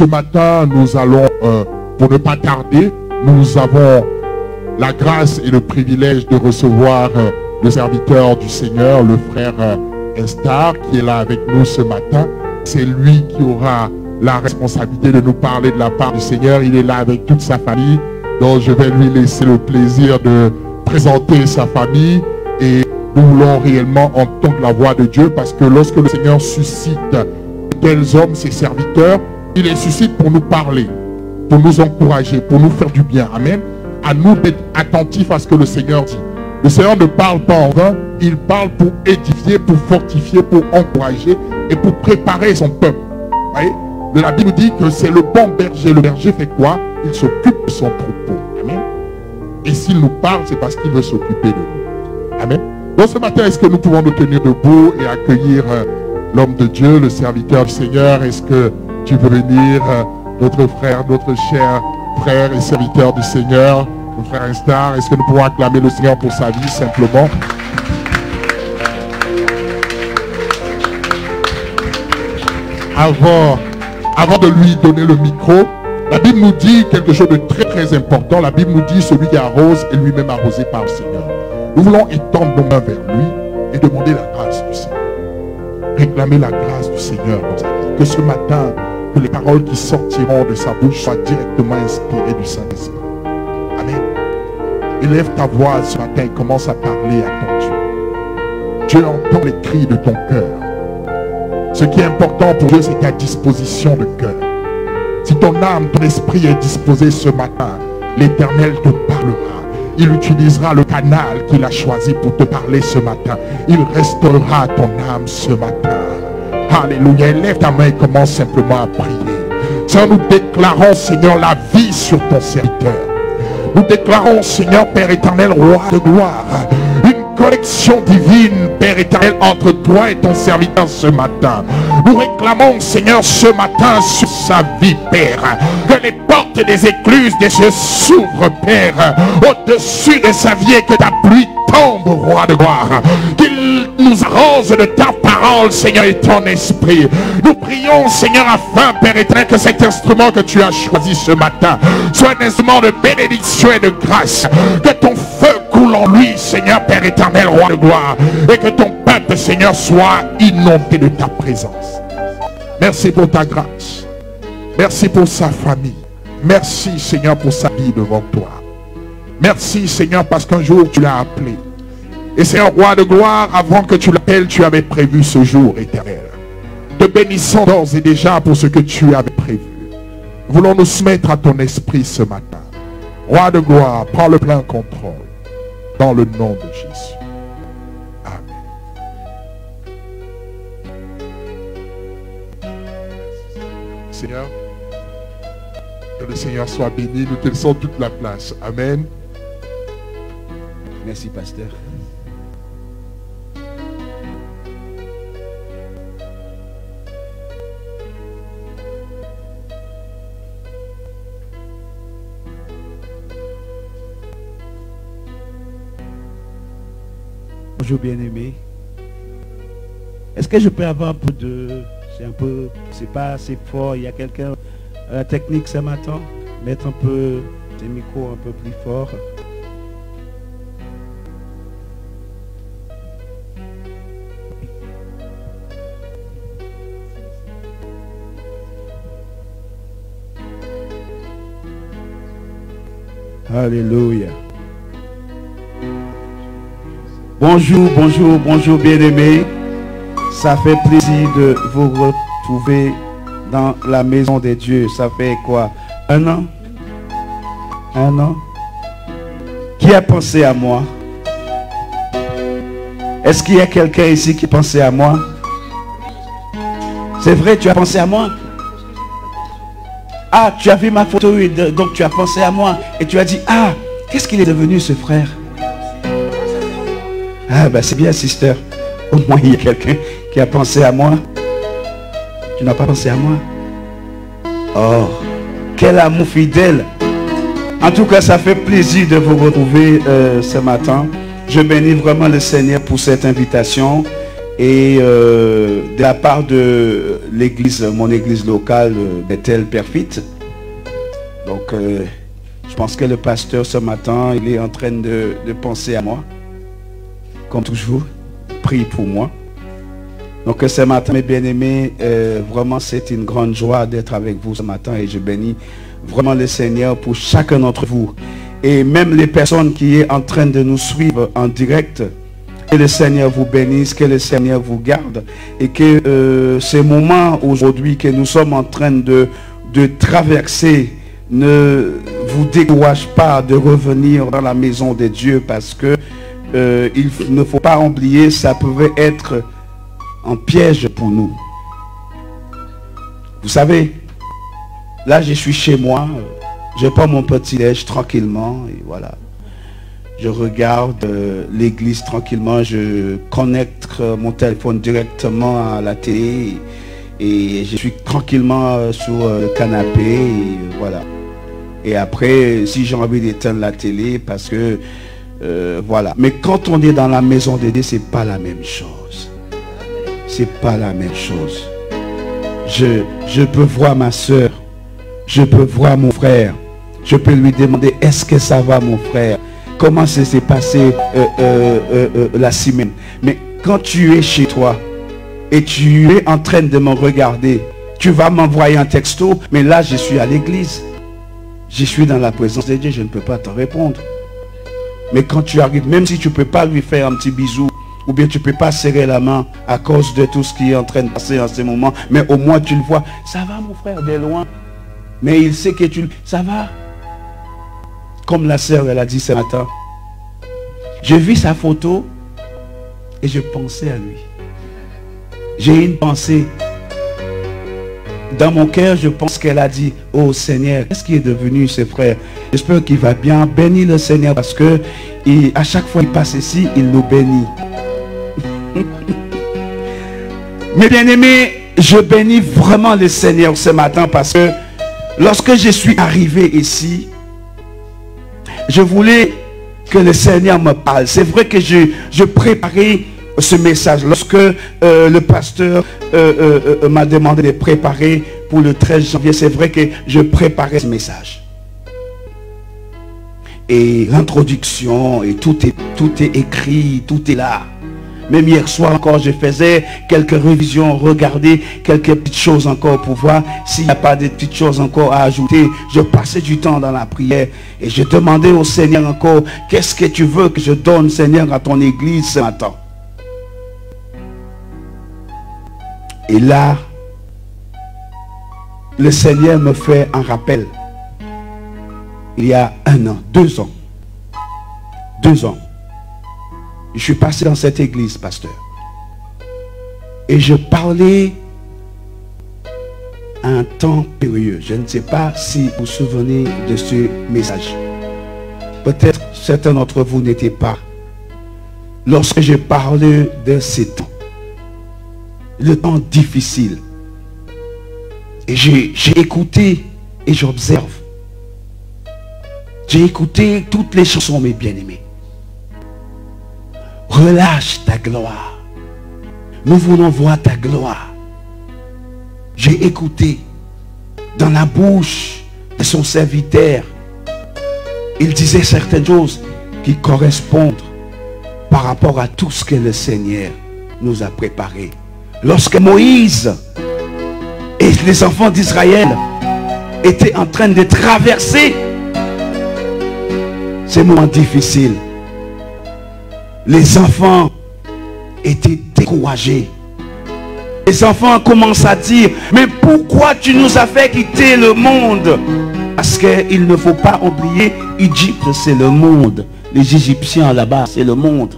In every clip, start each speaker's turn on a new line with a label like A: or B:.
A: Ce matin, nous allons, pour ne pas tarder, nous avons la grâce et le privilège de recevoir le serviteur du Seigneur, le frère Estar, qui est là avec nous ce matin. C'est lui qui aura la responsabilité de nous parler de la part du Seigneur. Il est là avec toute sa famille. Donc je vais lui laisser le plaisir de présenter sa famille. Et nous voulons réellement entendre la voix de Dieu, parce que lorsque le Seigneur suscite tels hommes, ses serviteurs, il les suscite pour nous parler, pour nous encourager, pour nous faire du bien. Amen. À nous d'être attentifs à ce que le Seigneur dit. Le Seigneur ne parle pas en vain, il parle pour édifier, pour fortifier, pour encourager et pour préparer son peuple. Vous voyez? La Bible dit que c'est le bon berger. Le berger fait quoi? Il s'occupe de son troupeau. Amen. Et s'il nous parle, c'est parce qu'il veut s'occuper de nous. Amen. Donc ce matin, est-ce que nous pouvons nous tenir debout et accueillir l'homme de Dieu, le serviteur du Seigneur? Est-ce que tu veux venir, notre frère, notre cher frère et serviteur du Seigneur, le frère Estar? Est-ce que nous pouvons acclamer le Seigneur pour sa vie simplement? Avant de lui donner le micro, la Bible nous dit quelque chose de très très important. La Bible nous dit: celui qui arrose est lui-même arrosé par le Seigneur. Nous voulons étendre nos mains vers lui et demander la grâce du Seigneur. Réclamer la grâce du Seigneur dans sa vie. Que ce matin, que les paroles qui sortiront de sa bouche soient directement inspirées du Saint-Esprit. Amen. Élève ta voix ce matin et commence à parler à ton Dieu. Dieu entend les cris de ton cœur. Ce qui est important pour Dieu, c'est ta disposition de cœur. Si ton âme, ton esprit est disposé ce matin, l'Éternel te parlera. Il utilisera le canal qu'il a choisi pour te parler ce matin. Il restaurera ton âme ce matin. Alléluia. Lève ta main et commence simplement à prier. Seigneur, nous déclarons, Seigneur, la vie sur ton serviteur. Nous déclarons, Seigneur, Père éternel, roi de gloire, une connexion divine, Père éternel, entre toi et ton serviteur ce matin. Nous réclamons, Seigneur, ce matin sur sa vie, Père, que les portes des écluses des cieux s'ouvrent, Père, au-dessus de sa vie, et que ta pluie tombe, roi de gloire. Qu'il nous arrose de ta parole, Seigneur, et ton esprit. Nous prions, Seigneur, afin, Père éternel, que cet instrument que tu as choisi ce matin soit un instrument de bénédiction et de grâce. Que ton feu coule en lui, Seigneur, Père éternel, roi de gloire, et que ton peuple, Seigneur, soit inondé de ta présence. Merci pour ta grâce. Merci pour sa famille. Merci, Seigneur, pour sa vie devant toi. Merci, Seigneur, parce qu'un jour tu l'as appelé. Et c'est un roi de gloire, avant que tu l'appelles, tu avais prévu ce jour éternel. Te bénissons d'ores et déjà pour ce que tu avais prévu. Voulons nous soumettre à ton esprit ce matin. Roi de gloire, prends le plein contrôle. Dans le nom de Jésus. Amen. Seigneur, que le Seigneur soit béni. Nous te laissons toute la place. Amen.
B: Merci, pasteur. Bonjour bien-aimé. Est-ce que je peux avoir un peu de... C'est pas assez fort. Il y a quelqu'un à la technique ce matin. Mettre un peu des micros un peu plus fort. Alléluia. Bonjour, bonjour, bonjour bien-aimés. Ça fait plaisir de vous retrouver dans la maison de Dieu. Ça fait quoi? Un an? Un an? Qui a pensé à moi? Est-ce qu'il y a quelqu'un ici qui pensait à moi? C'est vrai, tu as pensé à moi? Ah, tu as vu ma photo, donc tu as pensé à moi. Et tu as dit, ah, qu'est-ce qu'il est devenu ce frère? Ah, ben c'est bien, sister. Au moins, il y a quelqu'un qui a pensé à moi. Tu n'as pas pensé à moi? Oh, quel amour fidèle. En tout cas, ça fait plaisir de vous retrouver ce matin. Je bénis vraiment le Seigneur pour cette invitation. Et de la part de l'église, mon église locale, Bethel Perfite. Donc, je pense que le pasteur ce matin, il est en train de penser à moi. Comme toujours, prie pour moi. Donc ce matin, mes bien-aimés, vraiment c'est une grande joie d'être avec vous ce matin et je bénis vraiment le Seigneur pour chacun d'entre vous. Et même les personnes qui sont en train de nous suivre en direct, que le Seigneur vous bénisse, que le Seigneur vous garde et que ces moments aujourd'hui que nous sommes en train de traverser ne vous décourage pas de revenir dans la maison de Dieu parce que il ne faut pas oublier, ça pouvait être un piège pour nous. Vous savez, là je suis chez moi, je prends mon petit-déj tranquillement et voilà. Je regarde l'église tranquillement, je connecte mon téléphone directement à la télé et je suis tranquillement sur le canapé et voilà. Et après, si j'ai envie d'éteindre la télé parce que voilà. Mais quand on est dans la maison de Dieu, c'est pas la même chose. C'est pas la même chose. Je peux voir ma soeur. Je peux voir mon frère. Je peux lui demander, est-ce que ça va mon frère? Comment ça s'est passé la semaine? Mais quand tu es chez toi et tu es en train de me regarder, tu vas m'envoyer un texto, mais là je suis à l'église. Je suis dans la présence de Dieu, je ne peux pas te répondre. Mais quand tu arrives, même si tu ne peux pas lui faire un petit bisou, ou bien tu ne peux pas serrer la main à cause de tout ce qui est en train de passer en ce moment, mais au moins tu le vois. Ça va mon frère, de loin. Mais il sait que ça va. Comme la sœur, elle a dit ce matin. Je vis sa photo et je pensais à lui. J'ai une pensée. Dans mon cœur, je pense qu'elle a dit, oh Seigneur, qu'est-ce qui est devenu ce frère? J'espère qu'il va bien. Bénis le Seigneur parce que à chaque fois qu'il passe ici, il nous bénit. Mes bien-aimés, je bénis vraiment le Seigneur ce matin parce que lorsque je suis arrivé ici, je voulais que le Seigneur me parle. C'est vrai que je préparais ce message. Lorsque le pasteur m'a demandé de préparer pour le 13 janvier, c'est vrai que je préparais ce message. Et l'introduction, et tout est écrit, tout est là. Même hier soir encore, je faisais quelques révisions, regarder quelques petites choses encore pour voir s'il n'y a pas de petites choses encore à ajouter. Je passais du temps dans la prière et je demandais au Seigneur encore, qu'est-ce que tu veux que je donne, Seigneur, à ton église ce matin? Et là, le Seigneur me fait un rappel. Il y a 1 an, 2 ans. 2 ans. Je suis passé dans cette église, pasteur. Et je parlais à un temps périlleux. Je ne sais pas si vous vous souvenez de ce message. Peut-être certains d'entre vous n'étaient pas. Lorsque je parlais de ces temps. Le temps difficile. Et j'ai écouté et j'observe. J'ai écouté toutes les chansons, mes bien-aimés. Relâche ta gloire. Nous voulons voir ta gloire. J'ai écouté dans la bouche de son serviteur. Il disait certaines choses qui correspondent par rapport à tout ce que le Seigneur nous a préparé. Lorsque Moïse et les enfants d'Israël étaient en train de traverser ces moments difficiles, les enfants étaient découragés. Les enfants commencent à dire, mais pourquoi tu nous as fait quitter le monde? Parce qu'il ne faut pas oublier, Égypte c'est le monde. Les Égyptiens là-bas c'est le monde.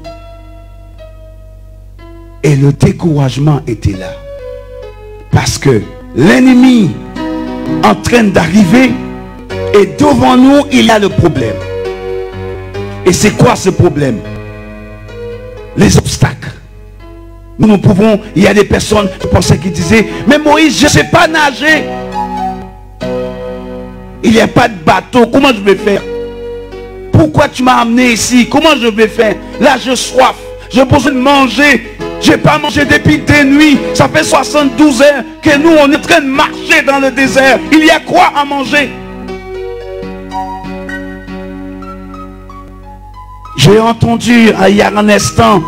B: Et le découragement était là. Parce que l'ennemi en train d'arriver et devant nous il y a le problème. Et c'est quoi ce problème? Les obstacles. Nous pouvons, il y a des personnes, je pensais qui disaient, mais Moïse, je ne sais pas nager. Il n'y a pas de bateau, comment je vais faire? Pourquoi tu m'as amené ici? Comment je vais faire? Là, j'ai soif, j'ai besoin de manger. J'ai pas mangé depuis des nuits. Ça fait 72 heures que nous, on est en train de marcher dans le désert. Il y a quoi à manger? J'ai entendu il y a un instant,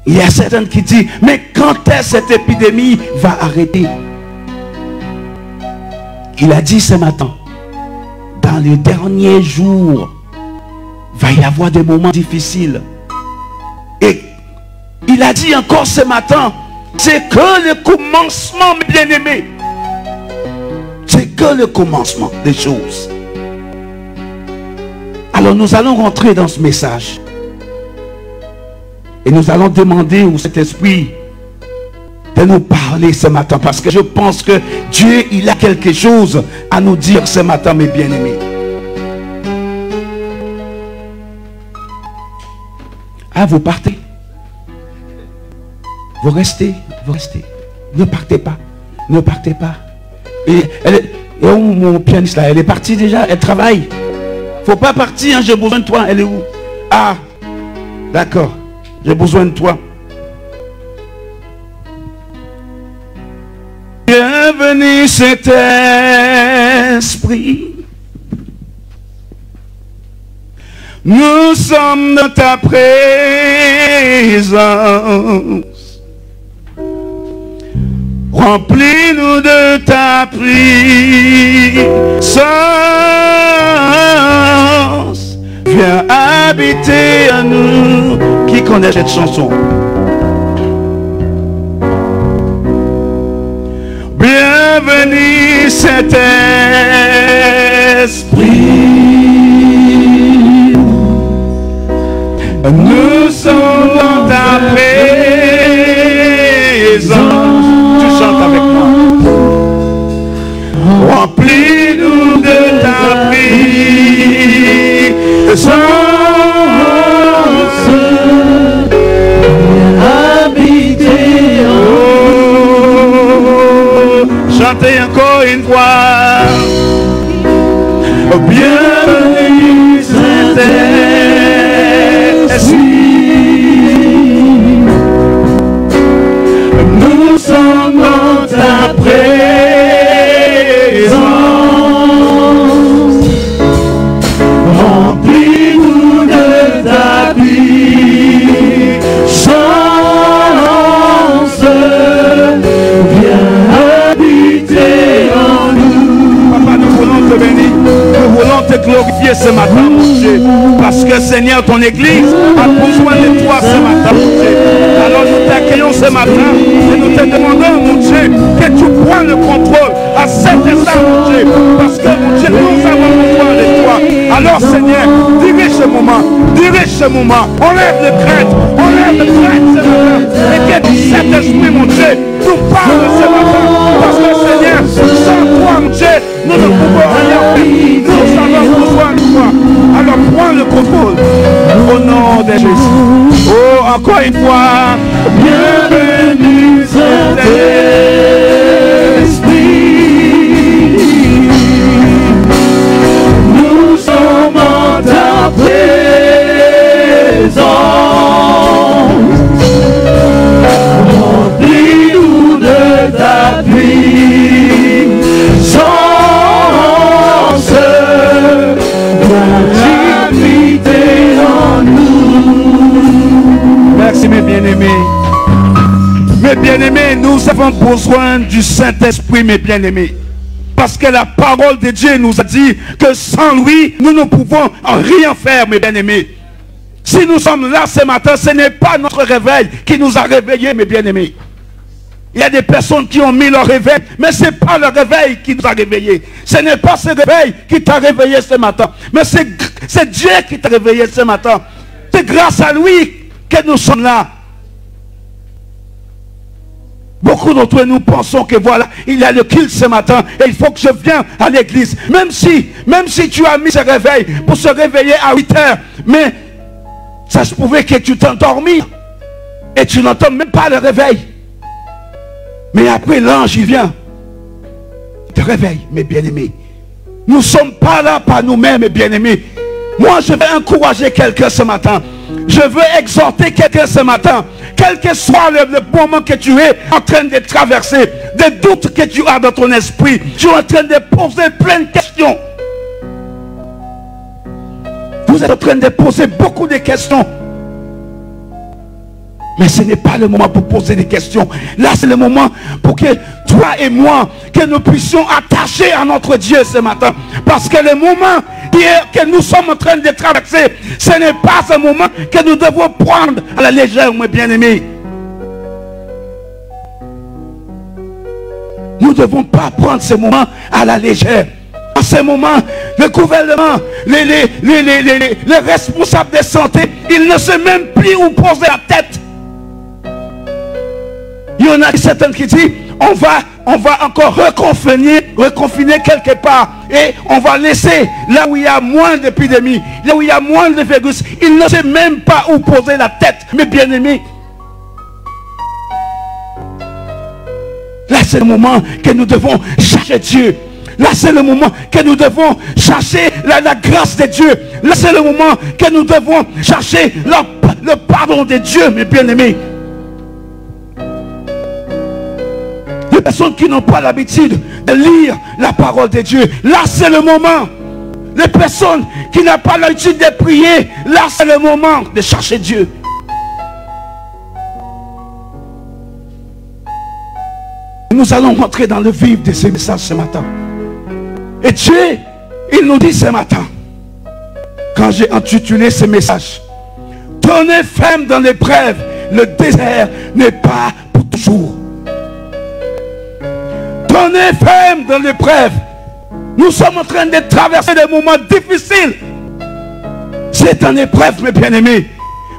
B: il y a certains qui disent, mais quand est-ce que cette épidémie va arrêter? Il a dit ce matin, dans les derniers jours, va y avoir des moments difficiles. Et il a dit encore ce matin, c'est que le commencement, mes bien-aimés. C'est que le commencement des choses. Alors nous allons rentrer dans ce message. Et nous allons demander au Saint-Esprit de nous parler ce matin. Parce que je pense que Dieu, il a quelque chose à nous dire ce matin, mes bien-aimés. Ah, vous partez? Vous restez? Vous restez. Ne partez pas. Ne partez pas. Et où mon pianiste là? Elle est partie déjà? Elle travaille? Faut pas partir, hein, j'ai besoin de toi. Elle est où? Ah, d'accord. J'ai besoin de toi. Bienvenue Saint-Esprit. Nous sommes dans ta présence. Remplis-nous de ta puissance. Viens habiter en nous. Qui connaît cette chanson? Bienvenue Saint-Esprit. Nous sommes dans ta présence. Tu chantes avec moi. Remplis-nous de ta puissance. Habiter en nous. Chantez encore une fois. Bienvenue Saint-Esprit. Nous sommes dans ta présence. Remplis-nous de ta puissance. Viens habiter en nous. Papa, nous voulons te bénir. Nous voulons te glorifier ce matin, mon Dieu. Parce que Seigneur, ton église a besoin de toi ce matin, mon Dieu. Alors nous t'accueillons ce matin et nous te demandons, mon Dieu, que tu prennes le contrôle à cet instant, mon Dieu. Parce que, mon Dieu, nous avons besoin de toi. Alors, Seigneur, dirige ce moment. Dirige ce moment. Enlève le crainte. Enlève le crainte ce matin. Et que cet esprit, mon Dieu, nous parle ce matin. Parce que, Seigneur, sans toi, mon Dieu, nous ne pouvons rien faire. Nous avons besoin de toi. Alors, prends le contrôle. Au nom de Jésus. Oh, encore une fois. Bienvenue Saint-Esprit. Nous sommes en ta présence. Remplis-nous de ta puissance. Habiter en nous. Merci mes bien-aimés. Mes bien-aimés, nous avons besoin du Saint-Esprit, mes bien-aimés. Parce que la parole de Dieu nous a dit que sans lui, nous ne pouvons rien faire, mes bien-aimés. Si nous sommes là ce matin, ce n'est pas notre réveil qui nous a réveillés, mes bien-aimés. Il y a des personnes qui ont mis leur réveil, mais ce n'est pas le réveil qui nous a réveillés. Ce n'est pas ce réveil qui t'a réveillé ce matin, mais c'est Dieu qui t'a réveillé ce matin. C'est grâce à lui que nous sommes là. Beaucoup d'entre nous pensons que voilà, il y a le culte ce matin et il faut que je vienne à l'église. Même si tu as mis ce réveil pour se réveiller à 8 heures, mais ça se pouvait que tu t'endormis et tu n'entends même pas le réveil. Mais après l'ange il vient, il te réveille, mes bien-aimés. Nous ne sommes pas là par nous-mêmes, mes bien-aimés. Moi je vais encourager quelqu'un ce matin. Je veux exhorter quelqu'un ce matin. Quel que soit le moment que tu es en train de traverser, des doutes que tu as dans ton esprit, tu es en train de poser plein de questions. Vous êtes en train de poser beaucoup de questions. Mais ce n'est pas le moment pour poser des questions. Là, c'est le moment pour que toi et moi, que nous puissions attacher à notre Dieu ce matin. Parce que le moment que nous sommes en train de traverser, ce n'est pas un moment que nous devons prendre à la légère, mes bien-aimés. Nous ne devons pas prendre ce moment à la légère. En ce moment, le gouvernement, les responsables de santé, ils ne savent même plus où poser la tête. Il y en a certains qui disent, on va encore reconfiner quelque part. Et on va laisser là où il y a moins d'épidémies, là où il y a moins de virus. Ils ne savent même pas où poser la tête, mes bien-aimés. Là, c'est le moment que nous devons chercher Dieu. Là, c'est le moment que nous devons chercher la grâce de Dieu. Là, c'est le moment que nous devons chercher le pardon de Dieu, mes bien-aimés. Les personnes qui n'ont pas l'habitude de lire la parole de Dieu, là c'est le moment. Les personnes qui n'ont pas l'habitude de prier, là c'est le moment de chercher Dieu. Nous allons rentrer dans le vif de ces messages ce matin. Et Dieu, il nous dit ce matin, quand j'ai intitulé ce message, tenez ferme dans l'épreuve, le désert n'est pas pour toujours. Tenez ferme dans l'épreuve. Nous sommes en train de traverser des moments difficiles. C'est une épreuve, mes bien-aimés.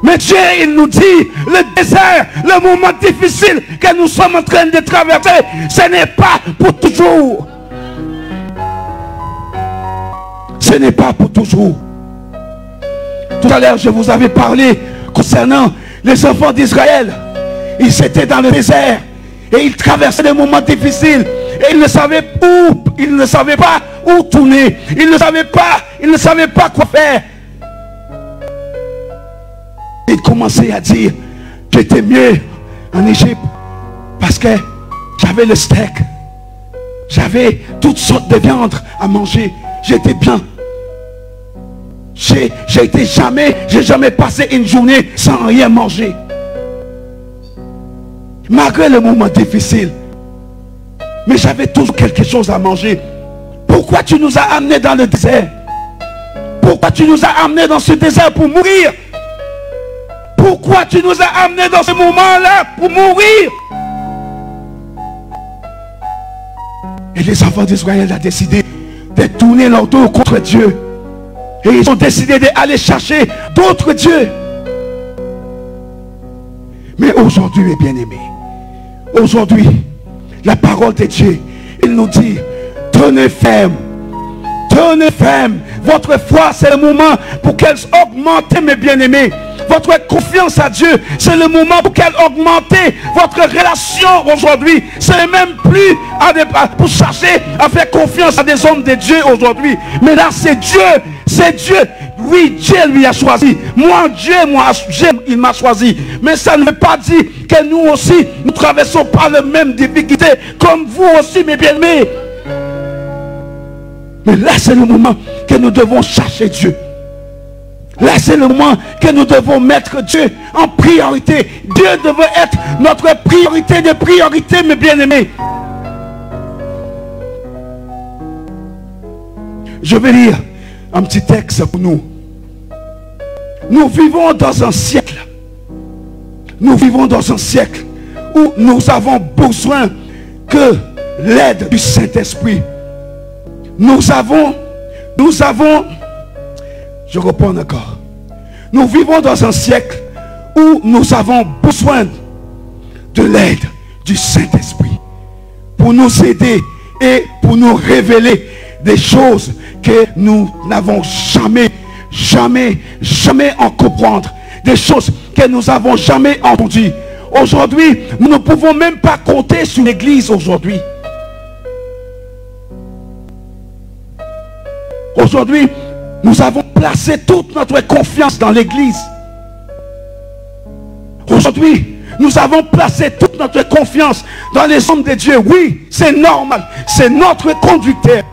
B: Mais Dieu, il nous dit, le désert, le moment difficile que nous sommes en train de traverser, ce n'est pas pour toujours. Ce n'est pas pour toujours. Tout à l'heure, je vous avais parlé concernant les enfants d'Israël. Ils étaient dans le désert et ils traversaient des moments difficiles. Et ils ne savaient pas où tourner. Ils ne savaient pas quoi faire. Ils commençaient à dire que j'étais mieux en Égypte parce que j'avais le steak. J'avais toutes sortes de viandes à manger. J'étais bien. J'ai jamais passé une journée sans rien manger. Malgré le moment difficile. Mais j'avais toujours quelque chose à manger. Pourquoi tu nous as amenés dans le désert? Pourquoi tu nous as amenés dans ce désert pour mourir? Pourquoi tu nous as amenés dans ce moment-là pour mourir? Et les enfants d'Israël ont décidé de tourner leur dos contre Dieu. Et ils ont décidé d'aller chercher d'autres dieux. Mais aujourd'hui, mes bien-aimés, aujourd'hui, la parole de Dieu, il nous dit, tenez ferme. Tenez ferme. Votre foi, c'est le moment pour qu'elle augmente, mes bien-aimés. Votre confiance à Dieu, c'est le moment pour qu'elle augmente votre relation aujourd'hui. Ce n'est même plus pour chercher à faire confiance à des hommes de Dieu aujourd'hui. Mais là, c'est Dieu. C'est Dieu. Oui, Dieu lui a choisi. Dieu, il m'a choisi. Mais ça ne veut pas dire que nous aussi, nous traversons pas les mêmes difficultés comme vous aussi, mes bien-aimés. Mais là, c'est le moment que nous devons chercher Dieu. Là, c'est le moment que nous devons mettre Dieu en priorité. Dieu devrait être notre priorité de priorité, mes bien-aimés. Je vais lire un petit texte pour nous. Nous vivons dans un siècle. Nous vivons dans un siècle où nous avons besoin que l'aide du Saint-Esprit. Nous avons, je reprends encore. Nous vivons dans un siècle où nous avons besoin de l'aide du Saint-Esprit pour nous aider et pour nous révéler des choses que nous n'avons jamais en comprendre. Des choses que nous n'avons jamais entendues. Aujourd'hui, nous ne pouvons même pas compter sur l'Église aujourd'hui. Aujourd'hui, nous avons placé toute notre confiance dans l'Église. Aujourd'hui, nous avons placé toute notre confiance dans les hommes de Dieu. Oui, c'est normal. C'est notre conducteur.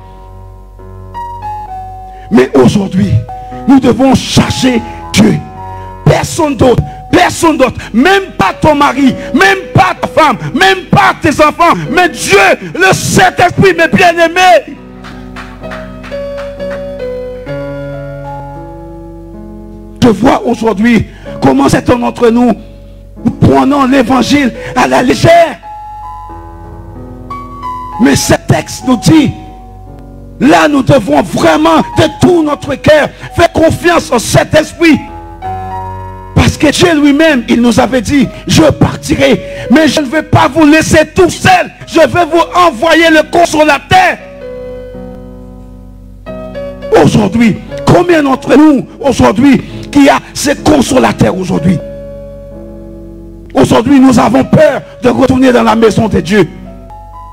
B: Mais aujourd'hui, nous devons chercher Dieu. Personne d'autre. Personne d'autre. Même pas ton mari. Même pas ta femme. Même pas tes enfants. Mais Dieu, le Saint-Esprit, mes bien-aimés. Je vois aujourd'hui comment certains d'entre nous prenons l'évangile à la légère. Mais ce texte nous dit, là nous devons vraiment de tout notre cœur faire confiance au Saint-Esprit. Parce que Dieu lui-même, il nous avait dit, je partirai, mais je ne vais pas vous laisser tout seul. Je vais vous envoyer le consolateur. Aujourd'hui, combien d'entre nous, aujourd'hui, qui a ce consolateur aujourd'hui? Aujourd'hui, nous avons peur de retourner dans la maison de Dieu.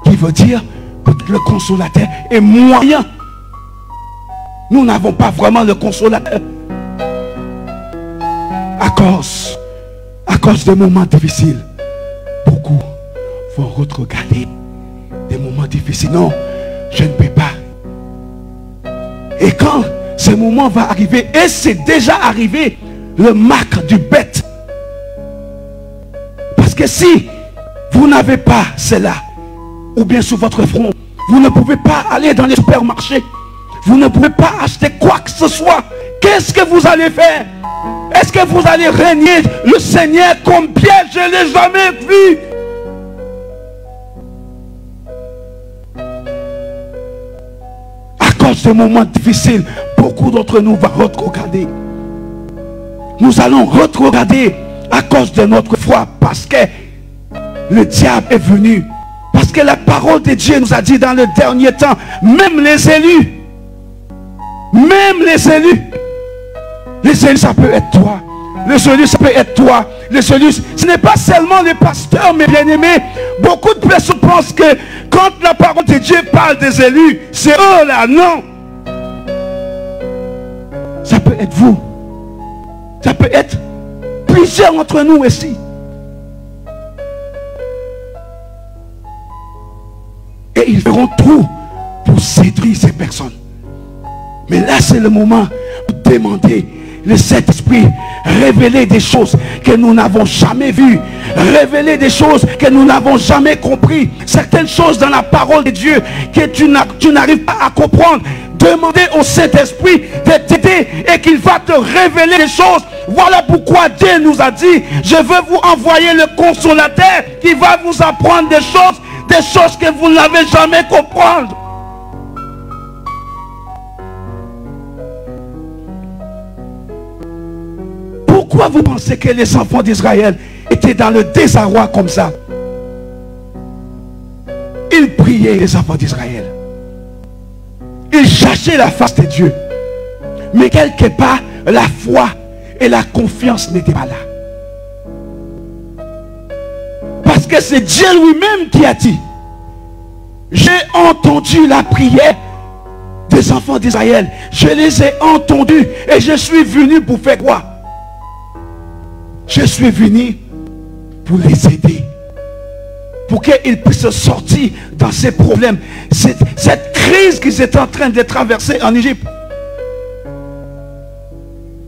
B: Qui veut dire que le consolateur est moyen. Nous n'avons pas vraiment le consolateur. À cause des moments difficiles, beaucoup vont regarder des moments difficiles. Non, je ne peux pas. Et quand ce moment va arriver, et c'est déjà arrivé, le marque du bête. Parce que si vous n'avez pas cela, ou bien sur votre front, vous ne pouvez pas aller dans les supermarchés, vous ne pouvez pas acheter quoi que ce soit. Qu'est-ce que vous allez faire? Est-ce que vous allez régner le Seigneur comme bien je ne l'ai jamais vu? À cause de moments difficiles, beaucoup d'entre nous vont regarder. Nous allons regarder à cause de notre foi, parce que le diable est venu. Parce que la parole de Dieu nous a dit dans le dernier temps, même les élus, les élus, ça peut être toi. Les élus, ça peut être toi. Les élus, ce n'est pas seulement les pasteurs, mes bien-aimés. Beaucoup de personnes pensent que quand la parole de Dieu parle des élus, c'est eux là. Non. Ça peut être vous. Ça peut être plusieurs d'entre nous ici. Et ils feront tout pour séduire ces personnes. Mais là, c'est le moment de demander le Saint-Esprit, révéler des choses que nous n'avons jamais vues, révéler des choses que nous n'avons jamais compris, certaines choses dans la parole de Dieu que tu n'arrives pas à comprendre. Demandez au Saint-Esprit de t'aider et qu'il va te révéler des choses. Voilà pourquoi Dieu nous a dit, je veux vous envoyer le consolateur qui va vous apprendre des choses que vous n'avez jamais comprendre. Pourquoi vous pensez que les enfants d'Israël étaient dans le désarroi comme ça? Ils priaient, les enfants d'Israël. Ils cherchaient la face de Dieu. Mais quelque part, la foi et la confiance n'étaient pas là. Parce que c'est Dieu lui-même qui a dit, j'ai entendu la prière des enfants d'Israël. Je les ai entendus et je suis venu pour faire quoi? Je suis venu pour les aider. Pour qu'ils puissent sortir dans ces problèmes. Cette crise qu'ils étaient en train de traverser en Égypte.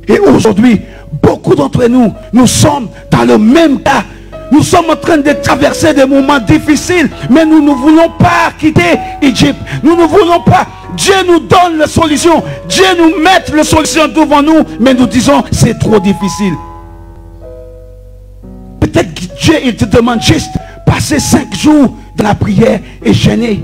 B: Et aujourd'hui, beaucoup d'entre nous, nous sommes dans le même cas. Nous sommes en train de traverser des moments difficiles. Mais nous ne voulons pas quitter Égypte. Nous ne voulons pas. Dieu nous donne la solution. Dieu nous met la solution devant nous. Mais nous disons, c'est trop difficile. Peut-être que Dieu, il te demande juste passer 5 jours dans la prière et jeûner.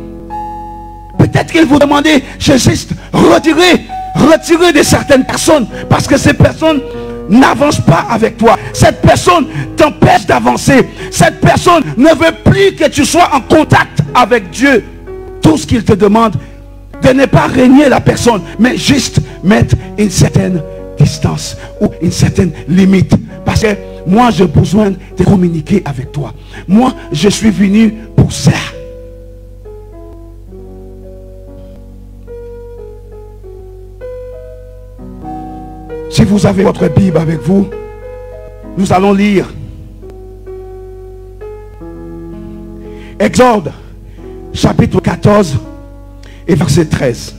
B: Peut-être qu'il vous demandait juste retirer de certaines personnes parce que ces personnes n'avancent pas avec toi. Cette personne t'empêche d'avancer. Cette personne ne veut plus que tu sois en contact avec Dieu. Tout ce qu'il te demande, de ne pas régner la personne, mais juste mettre une certaine distance ou une certaine limite. Parce que moi, j'ai besoin de communiquer avec toi. Moi, je suis venu pour ça. Si vous avez votre Bible avec vous, nous allons lire Exode, chapitre 14 et verset 13.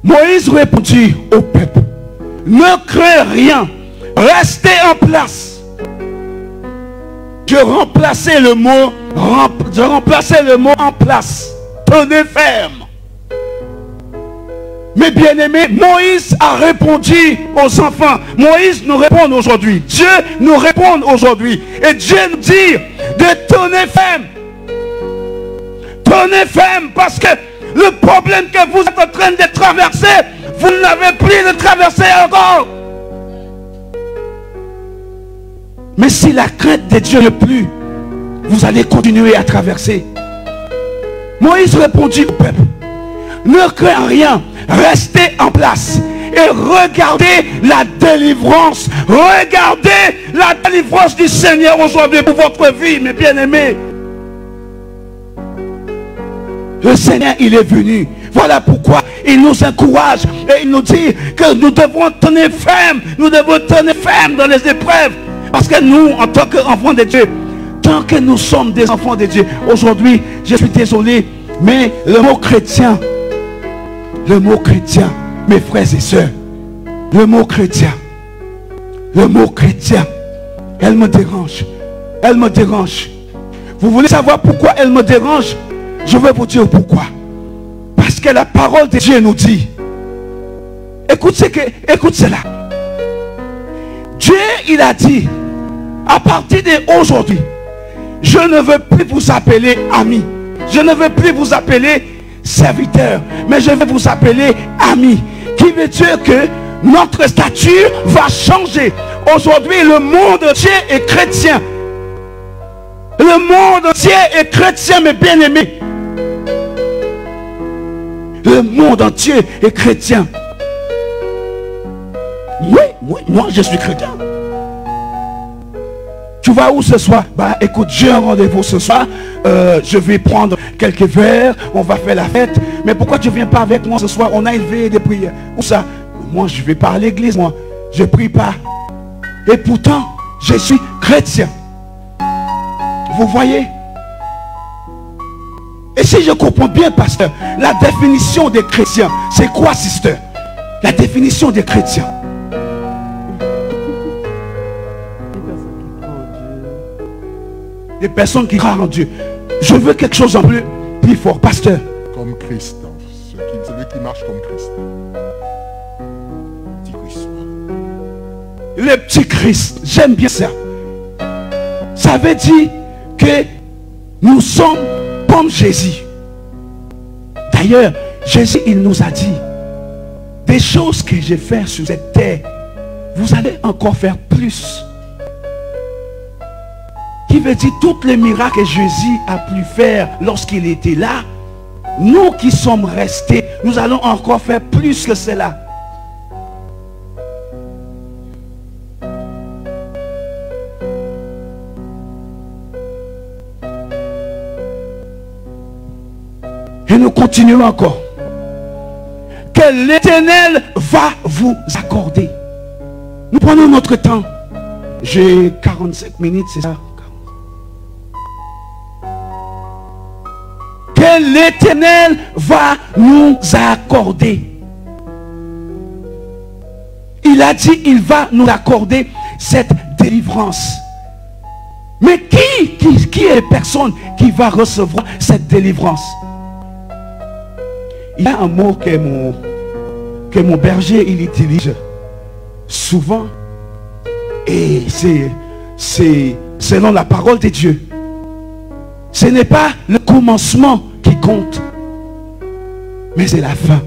B: Moïse répondit au peuple, ne crains rien, restez en place. Je remplaçais le mot en place. Tenez ferme. Mes bien-aimés, Moïse a répondu aux enfants. Moïse nous répond aujourd'hui. Dieu nous répond aujourd'hui. Et Dieu nous dit de tenir ferme. Tenez ferme parce que le problème que vous êtes en train de traverser, vous n'avez plus de traverser encore. Mais si la crainte de Dieu n'est plus, vous allez continuer à traverser. Moïse répondit au peuple, ne crains rien, restez en place et regardez la délivrance. Regardez la délivrance du Seigneur aujourd'hui pour votre vie, mes bien-aimés. Le Seigneur, il est venu. Voilà pourquoi il nous encourage et il nous dit que nous devons tenir ferme. Nous devons tenir ferme dans les épreuves. Parce que nous, en tant qu'enfants de Dieu, tant que nous sommes des enfants de Dieu, aujourd'hui, je suis désolé, mais le mot chrétien, mes frères et sœurs, le mot chrétien, elle me dérange. Elle me dérange. Vous voulez savoir pourquoi elle me dérange? Je vais vous dire pourquoi. Parce que la parole de Dieu nous dit, écoute cela. Dieu, il a dit, à partir d'aujourd'hui, je ne veux plus vous appeler amis. Je ne veux plus vous appeler serviteurs. Mais je vais vous appeler amis. Qui veut dire que notre statut va changer. Aujourd'hui, le monde entier est chrétien. Le monde entier est chrétien, mes bien-aimés. Le monde entier est chrétien. Oui, moi je suis chrétien. Tu vas où ce soir? Bah écoute, j'ai un rendez-vous ce soir. Je vais prendre quelques verres. On va faire la fête. Mais pourquoi tu ne viens pas avec moi ce soir? On a une veille de prière. Où ça? Moi je ne vais pas à l'église. Moi je ne prie pas. Et pourtant je suis chrétien. Vous voyez? Et si je comprends bien, pasteur, la définition des chrétiens, c'est quoi, sister? La définition des chrétiens. Des personnes qui croient en Dieu. Je veux quelque chose en plus fort, pasteur.
A: Comme Christ. Celui qui marche comme Christ. Petit Christ.
B: Le petit Christ. J'aime bien ça. Ça veut dire que nous sommes comme Jésus. D'ailleurs, Jésus, il nous a dit, des choses que j'ai fait sur cette terre, vous allez encore faire plus. Qui veut dire tous les miracles que Jésus a pu faire lorsqu'il était là, nous qui sommes restés, nous allons encore faire plus que cela. Et nous continuons encore. Que l'Éternel va vous accorder. Nous prenons notre temps. J'ai 45 minutes, c'est ça? Que l'Éternel va nous accorder. Il a dit, il va nous accorder cette délivrance. Mais qui est la personne qui va recevoir cette délivrance? Il y a un mot que mon berger il utilise souvent. Et c'est selon la parole de Dieu. Ce n'est pas le commencement qui compte, mais c'est la fin.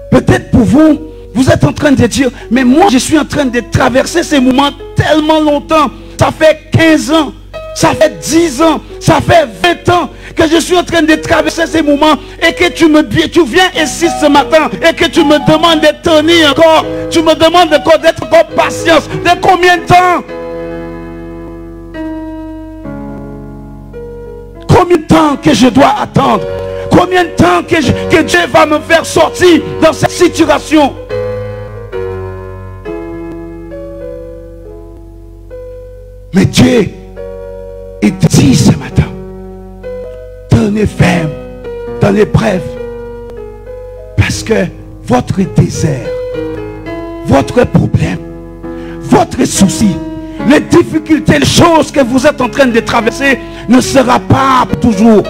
B: Peut-être pour vous, vous êtes en train de dire, mais moi je suis en train de traverser ces moments tellement longtemps. Ça fait 15 ans, ça fait 10 ans, ça fait 20 ans que je suis en train de traverser ces moments et que tu viens ici ce matin et que tu me demandes de tenir encore. Tu me demandes encore d'être encore patience. De combien de temps? Combien de temps que je dois attendre? Combien de temps que Dieu va me faire sortir dans cette situation? Mais Dieu, il te dit ce matin, tenez ferme dans l'épreuve. Parce que votre désert, votre problème, votre souci, les difficultés, les choses que vous êtes en train de traverser ne sera pas pour toujours.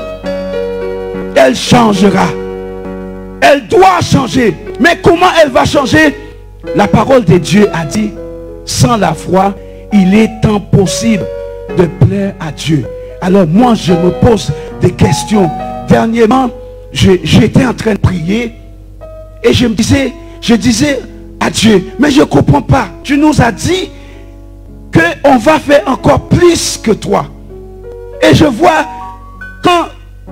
B: Elle changera. Elle doit changer. Mais comment elle va changer? La parole de Dieu a dit, sans la foi, il est impossible de plaire à Dieu. Alors moi, je me pose des questions. Dernièrement, j'étais en train de prier et je disais à Dieu, mais je ne comprends pas. Tu nous as dit qu'on va faire encore plus que toi. Et je vois quand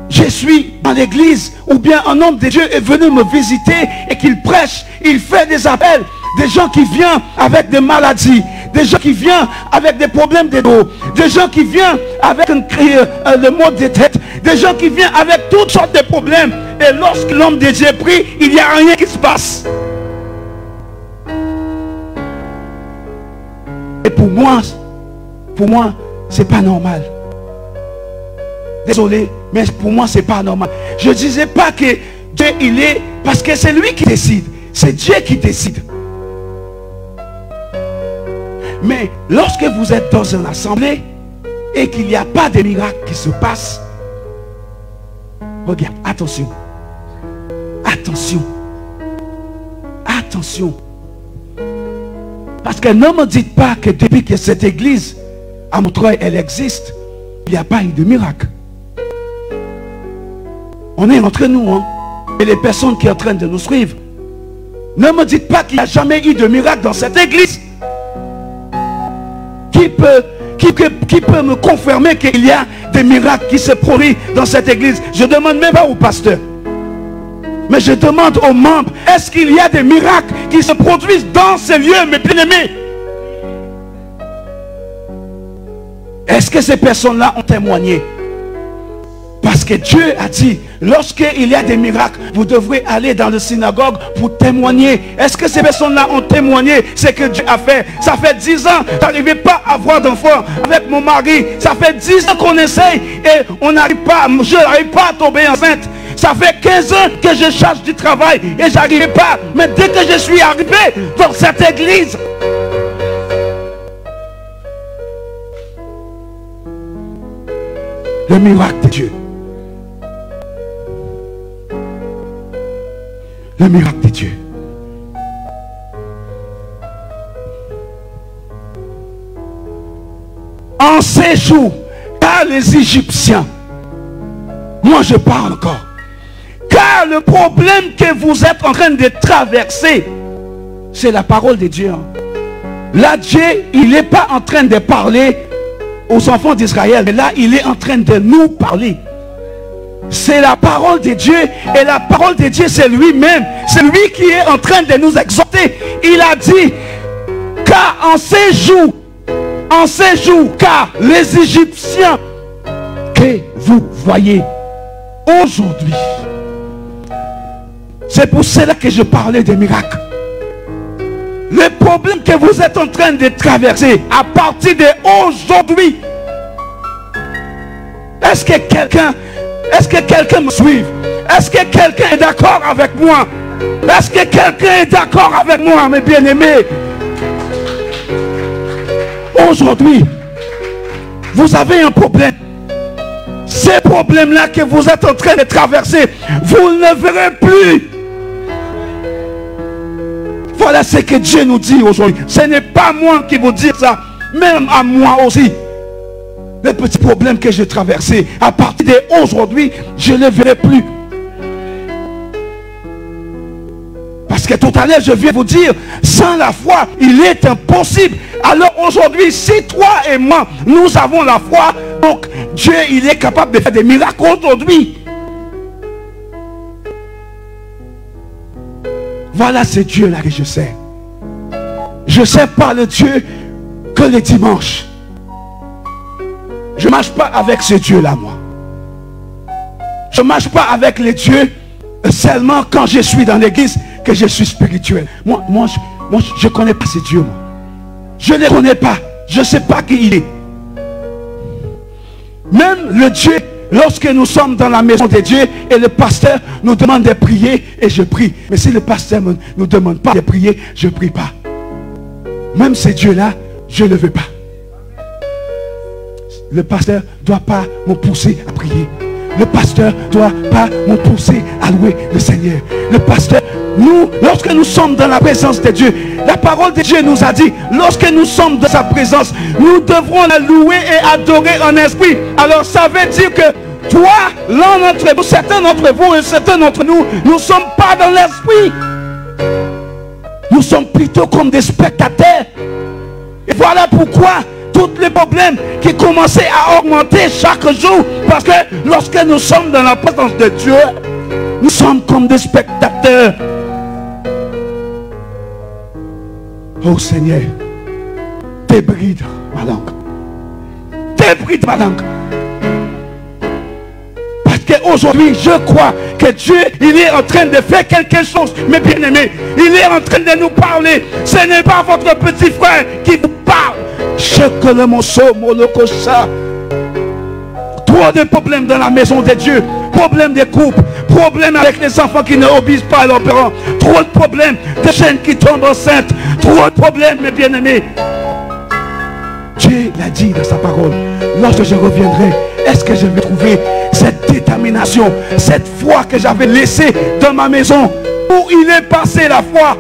B: je suis dans l'église ou bien un homme de Dieu est venu me visiter et qu'il prêche, il fait des appels, des gens qui viennent avec des maladies, des gens qui viennent avec des problèmes de dos, des gens qui viennent avec le mot de tête, des gens qui viennent avec toutes sortes de problèmes. Et lorsque l'homme de Dieu prie, il n'y a rien qui se passe. Et pour moi, c'est pas normal. Désolé, mais pour moi, c'est pas normal. Je disais pas que Dieu, il est, parce que c'est lui qui décide. C'est Dieu qui décide. Mais lorsque vous êtes dans une assemblée et qu'il n'y a pas de miracle qui se passe, regarde, attention. Attention. Attention. Parce que ne me dites pas que depuis que cette église à Montreuil, elle existe, il n'y a pas eu de miracle. On est entre nous, hein? Et les personnes qui sont en train de nous suivre. Ne me dites pas qu'il n'y a jamais eu de miracle dans cette église. Qui peut me confirmer qu'il y a des miracles qui se produisent dans cette église? Je ne demande même pas au pasteur. Mais je demande aux membres, est-ce qu'il y a des miracles qui se produisent dans ces lieux, mes bien-aimés? Est-ce que ces personnes-là ont témoigné? Parce que Dieu a dit, lorsqu'il y a des miracles, vous devrez aller dans la synagogue pour témoigner. Est-ce que ces personnes-là ont témoigné ce que Dieu a fait? Ça fait 10 ans, je n'arrivais pas à avoir d'enfant avec mon mari. Ça fait 10 ans qu'on essaye et on n'arrive pas, je n'arrive pas à tomber enceinte. Ça fait 15 ans que je cherche du travail et j'arrivais pas. Mais dès que je suis arrivé dans cette église, le miracle de Dieu. Le miracle de Dieu. En ces jours, car les Égyptiens, moi je parle encore, car le problème que vous êtes en train de traverser, c'est la parole de Dieu. Là, Dieu, il n'est pas en train de parler aux enfants d'Israël, mais là, il est en train de nous parler. C'est la parole de Dieu, et la parole de Dieu, c'est lui-même. C'est lui qui est en train de nous exhorter. Il a dit, car en ces jours, car les Égyptiens que vous voyez aujourd'hui, c'est pour cela que je parlais des miracles. Le problème que vous êtes en train de traverser à partir d'aujourd'hui, est-ce que quelqu'un me suit? Est-ce que quelqu'un est d'accord avec moi? Est-ce que quelqu'un est d'accord avec moi, mes bien-aimés? Aujourd'hui, vous avez un problème. Ces problèmes-là que vous êtes en train de traverser, vous ne verrez plus. Voilà ce que Dieu nous dit aujourd'hui. Ce n'est pas moi qui vous dis ça, même à moi aussi. Les petits problèmes que j'ai traversés, à partir d'aujourd'hui, je ne les verrai plus. Parce que tout à l'heure, je viens vous dire, sans la foi, il est impossible. Alors aujourd'hui, si toi et moi, nous avons la foi, donc Dieu, il est capable de faire des miracles aujourd'hui. Voilà ce Dieu-là que je sais. Je ne sais pas le Dieu que le dimanche. Je ne marche pas avec ce Dieu-là, moi. Je ne marche pas avec les dieux seulement quand je suis dans l'église que je suis spirituel. Moi, je ne connais pas ces dieux. Moi. Je ne les connais pas. Je ne sais pas qui il est. Même le Dieu, lorsque nous sommes dans la maison de Dieu et le pasteur nous demande de prier et je prie. Mais si le pasteur ne nous demande pas de prier, je ne prie pas. Même ces dieux-là, je ne le veux pas. Le pasteur ne doit pas me pousser à prier. Le pasteur ne doit pas me pousser à louer le Seigneur. Le pasteur, nous, lorsque nous sommes dans la présence de Dieu, la parole de Dieu nous a dit, lorsque nous sommes dans sa présence, nous devrons la louer et adorer en esprit. Alors ça veut dire que toi, l'un d'entre vous, certains d'entre vous et certains d'entre nous, nous ne sommes pas dans l'esprit. Nous sommes plutôt comme des spectateurs. Et voilà pourquoi tous les problèmes qui commençaient à augmenter chaque jour. Parce que lorsque nous sommes dans la présence de Dieu, nous sommes comme des spectateurs. Oh Seigneur, débride ma langue. Débride ma langue. Parce qu'aujourd'hui, je crois que Dieu, il est en train de faire quelque chose. Mes bien-aimés, il est en train de nous parler. Ce n'est pas votre petit frère qui vous parle. Trop de problèmes dans la maison de Dieu. Problèmes de couple. Problèmes avec les enfants qui ne obéissent pas à leurs parents. Trop de problèmes de jeunes qui tombent enceintes. Trop de problèmes, mes bien-aimés. Dieu l'a dit dans sa parole. Lorsque je reviendrai, est-ce que je vais trouver cette détermination, cette foi que j'avais laissée dans ma maison? Où il est passé la foi?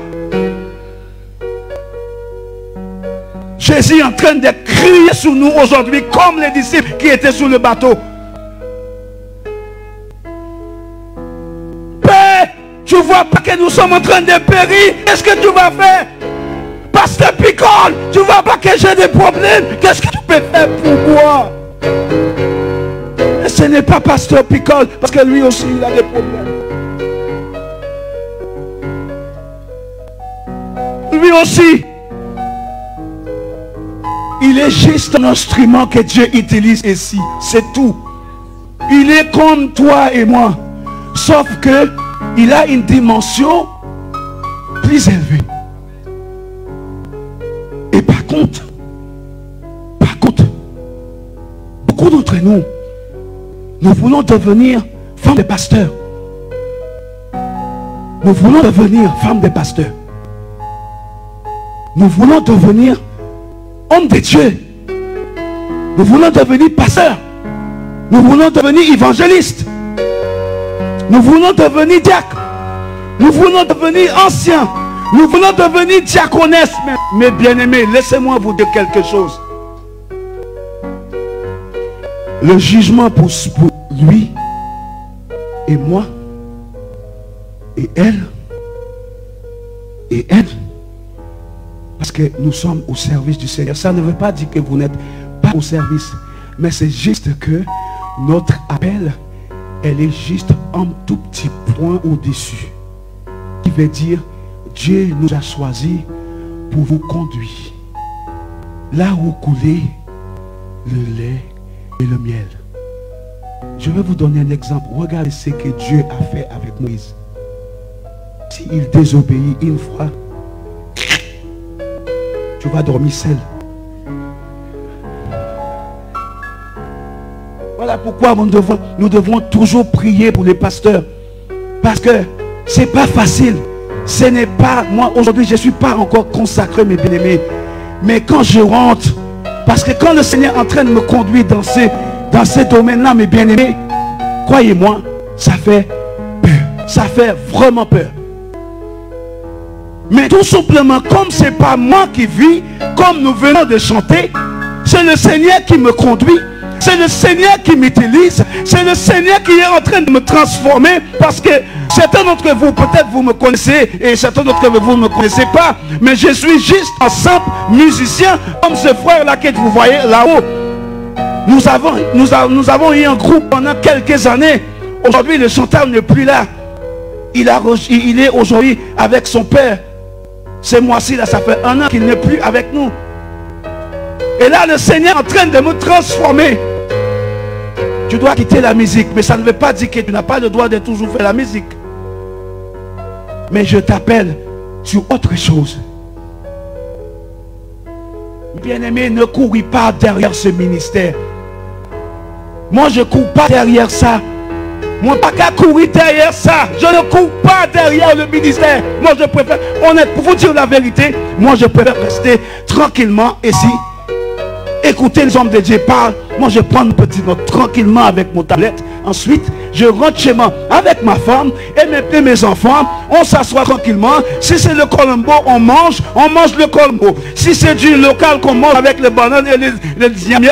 B: Jésus est en train de crier sur nous aujourd'hui comme les disciples qui étaient sur le bateau. Père, tu vois pas que nous sommes en train de périr? Qu'est-ce que tu vas faire? Pasteur Picole, tu vois pas que j'ai des problèmes? Qu'est-ce que tu peux faire pour moi? Et ce n'est pas Pasteur Picole, parce que lui aussi il a des problèmes. Lui aussi, il est juste un instrument que Dieu utilise ici. C'est tout. Il est comme toi et moi. Sauf que il a une dimension plus élevée. Et par contre, beaucoup d'entre nous, nous voulons devenir femmes de pasteurs. Nous voulons devenir femmes de pasteurs. Nous voulons devenir hommes de Dieu. Nous voulons devenir pasteurs. Nous voulons devenir évangélistes. Nous voulons devenir diacres. Nous voulons devenir anciens. Nous voulons devenir diaconesses. Mes bien-aimés, laissez-moi vous dire quelque chose. Le jugement pour lui et moi et elle, parce que nous sommes au service du Seigneur. Ça ne veut pas dire que vous n'êtes pas au service, mais c'est juste que notre appel, elle est juste un tout petit point au-dessus, qui veut dire Dieu nous a choisis pour vous conduire là où coulait le lait et le miel. Je vais vous donner un exemple. Regardez ce que Dieu a fait avec Moïse. S'il désobéit une fois, tu vas dormir seul. Voilà pourquoi nous devons toujours prier pour les pasteurs. Parce que ce n'est pas facile. Ce n'est pas, moi aujourd'hui je ne suis pas encore consacré, mes bien-aimés. Mais quand je rentre, parce que quand le Seigneur est en train de me conduire dans ces domaines-là, mes bien-aimés, croyez-moi, ça fait peur. Ça fait vraiment peur. Mais tout simplement, comme ce n'est pas moi qui vis, comme nous venons de chanter, c'est le Seigneur qui me conduit. C'est le Seigneur qui m'utilise. C'est le Seigneur qui est en train de me transformer. Parce que certains d'entre vous, peut-être vous me connaissez, et certains d'entre vous ne me connaissez pas, mais je suis juste un simple musicien, comme ce frère-là que vous voyez là-haut. Nous avons eu un groupe pendant quelques années. Aujourd'hui, le chanteur n'est plus là. Il est aujourd'hui avec son père. Ce mois-ci, là, ça fait 1 an qu'il n'est plus avec nous. Et là, le Seigneur est en train de me transformer. Tu dois quitter la musique, mais ça ne veut pas dire que tu n'as pas le droit de toujours faire la musique. Mais je t'appelle sur autre chose. Bien-aimé, ne courez pas derrière ce ministère. Moi, je ne cours pas derrière ça. Moi, pas qu'à courir derrière ça. Je ne cours pas derrière le ministère. Moi, je préfère, honnêtement, pour vous dire la vérité, moi, je préfère rester tranquillement ici. Écoutez les hommes de Dieu parlent. Moi, je prends une petite note tranquillement avec mon tablette. Ensuite, je rentre chez moi avec ma femme et mes enfants. On s'assoit tranquillement. Si c'est le colombo, on mange le colombo. Si c'est du local qu'on mange avec les bananes et les diamants,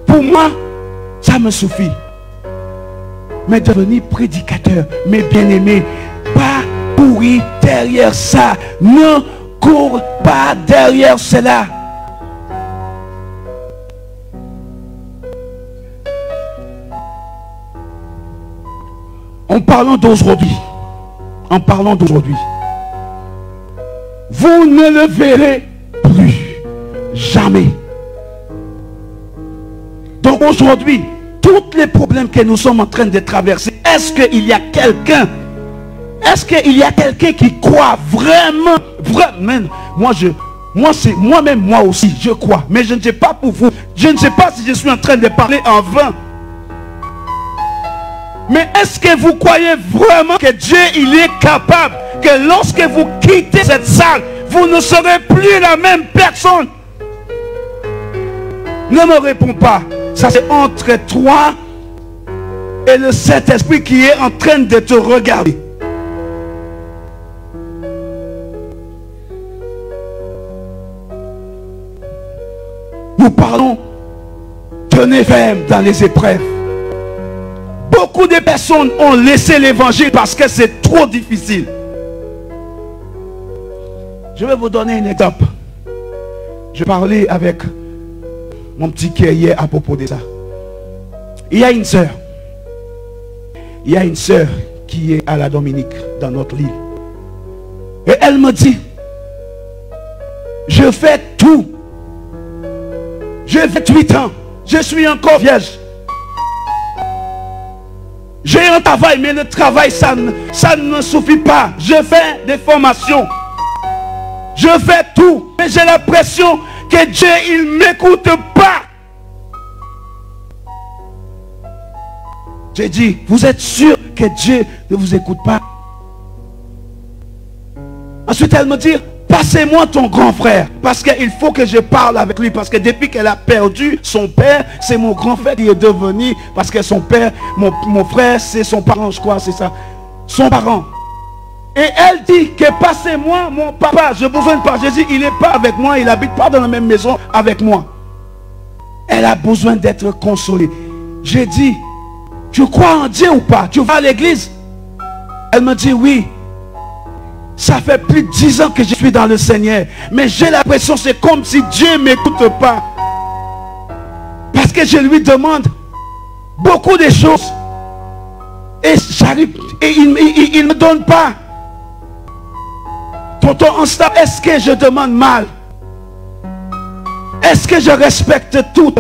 B: pour moi, ça me suffit. Mais devenir prédicateur, mes bien-aimés, pas courir derrière ça. Ne cours pas derrière cela. En parlant d'aujourd'hui, vous ne le verrez plus jamais. Donc aujourd'hui, tous les problèmes que nous sommes en train de traverser, est-ce qu'il y a quelqu'un qui croit vraiment, moi aussi, je crois, mais je ne sais pas pour vous, je ne sais pas si je suis en train de parler en vain. Mais est-ce que vous croyez vraiment que Dieu, il est capable que lorsque vous quittez cette salle, vous ne serez plus la même personne? Ne me réponds pas. Ça, c'est entre toi et le Saint-Esprit qui est en train de te regarder. Nous parlons, tenez ferme dans les épreuves. Beaucoup de personnes ont laissé l'évangile parce que c'est trop difficile. Je vais vous donner un exemple. Je parlais avec mon petit cœur hier à propos de ça. Il y a une sœur. Qui est à la Dominique, dans notre île. Et elle me dit, je fais tout. J'ai 28 ans. Je suis encore vierge. J'ai un travail, mais le travail, ça ne suffit pas. Je fais des formations. Je fais tout. Mais j'ai l'impression que Dieu, il ne m'écoute pas. J'ai dit, vous êtes sûr que Dieu ne vous écoute pas? Ensuite, elle me dit, passez-moi ton grand frère. Parce qu'il faut que je parle avec lui. Parce que depuis qu'elle a perdu son père, c'est mon grand frère qui est devenu. Parce que son père, mon frère, c'est son parent, je crois, c'est ça. Son parent. Et elle dit que passez-moi mon papa. Je besoin de parler. J'ai dit, il n'est pas avec moi. Il n'habite pas dans la même maison avec moi. Elle a besoin d'être consolée. J'ai dit, tu crois en Dieu ou pas? Tu vas à l'église? Elle me dit oui. Ça fait plus de 10 ans que je suis dans le Seigneur. Mais j'ai l'impression, c'est comme si Dieu ne m'écoute pas. Parce que je lui demande beaucoup de choses. Et j'arrive, et il ne me donne pas. Tonton Anstar, est-ce que je demande mal? Est-ce que je respecte tous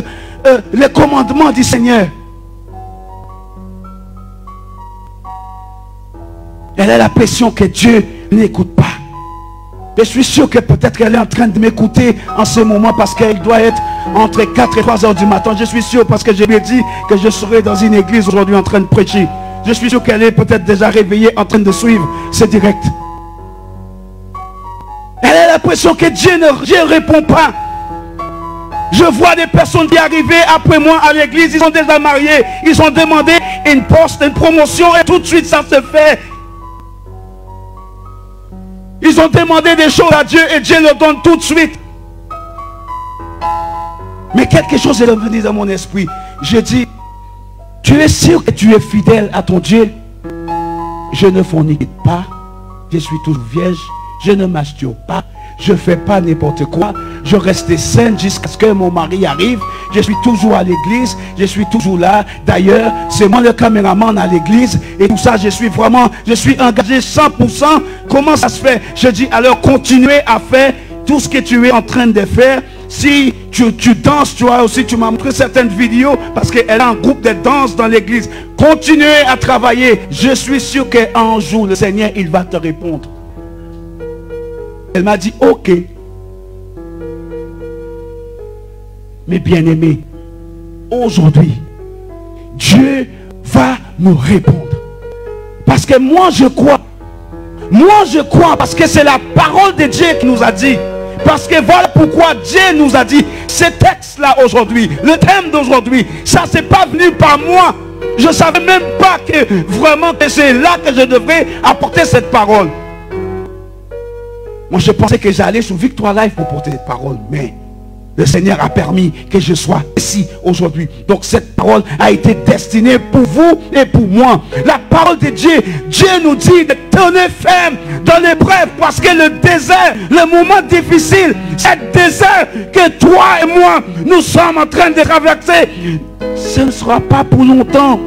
B: les commandements du Seigneur? Elle a l'impression que Dieu n'écoute pas. Je suis sûr que peut-être qu'elle est en train de m'écouter en ce moment parce qu'elle doit être entre 4 et 3 heures du matin. Je suis sûr parce que je lui ai dit que je serai dans une église aujourd'hui en train de prêcher. Je suis sûr qu'elle est peut-être déjà réveillée en train de suivre ce direct. Elle a l'impression que Dieu ne répond pas. Je vois des personnes qui arrivaient après moi à l'église, ils sont déjà mariés, ils ont demandé une poste, une promotion et tout de suite ça se fait. Ils ont demandé des choses à Dieu et Dieu le donne tout de suite. Mais quelque chose est revenu dans mon esprit. Je dis, tu es sûr que tu es fidèle à ton Dieu? Je ne fornique pas. Je suis toujours vierge. Je ne masturbe pas. Je ne fais pas n'importe quoi. Je reste saine jusqu'à ce que mon mari arrive. Je suis toujours à l'église. Je suis toujours là. D'ailleurs, c'est moi le caméraman à l'église. Et tout ça, je suis engagé 100%. Comment ça se fait? Je dis, alors continuez à faire tout ce que tu es en train de faire. Si tu danses, tu vois aussi, tu m'as montré certaines vidéos parce qu'elle a un groupe de danse dans l'église. Continuez à travailler. Je suis sûr qu'un jour, le Seigneur, il va te répondre. Elle m'a dit, ok. Mais bien-aimés, aujourd'hui, Dieu va nous répondre. Parce que moi, je crois. Moi, je crois parce que c'est la parole de Dieu qui nous a dit. Parce que voilà pourquoi Dieu nous a dit ce texte-là aujourd'hui, le thème d'aujourd'hui, ça c'est pas venu par moi. Je ne savais même pas que vraiment que c'est là que je devrais apporter cette parole. Moi je pensais que j'allais sur Victoire Life pour porter cette parole, mais le Seigneur a permis que je sois ici aujourd'hui. Donc cette parole a été destinée pour vous et pour moi. La parole de Dieu, Dieu nous dit de tenir ferme dans l'épreuve, parce que le désert, le moment difficile, ce désert que toi et moi, nous sommes en train de traverser, ce ne sera pas pour longtemps.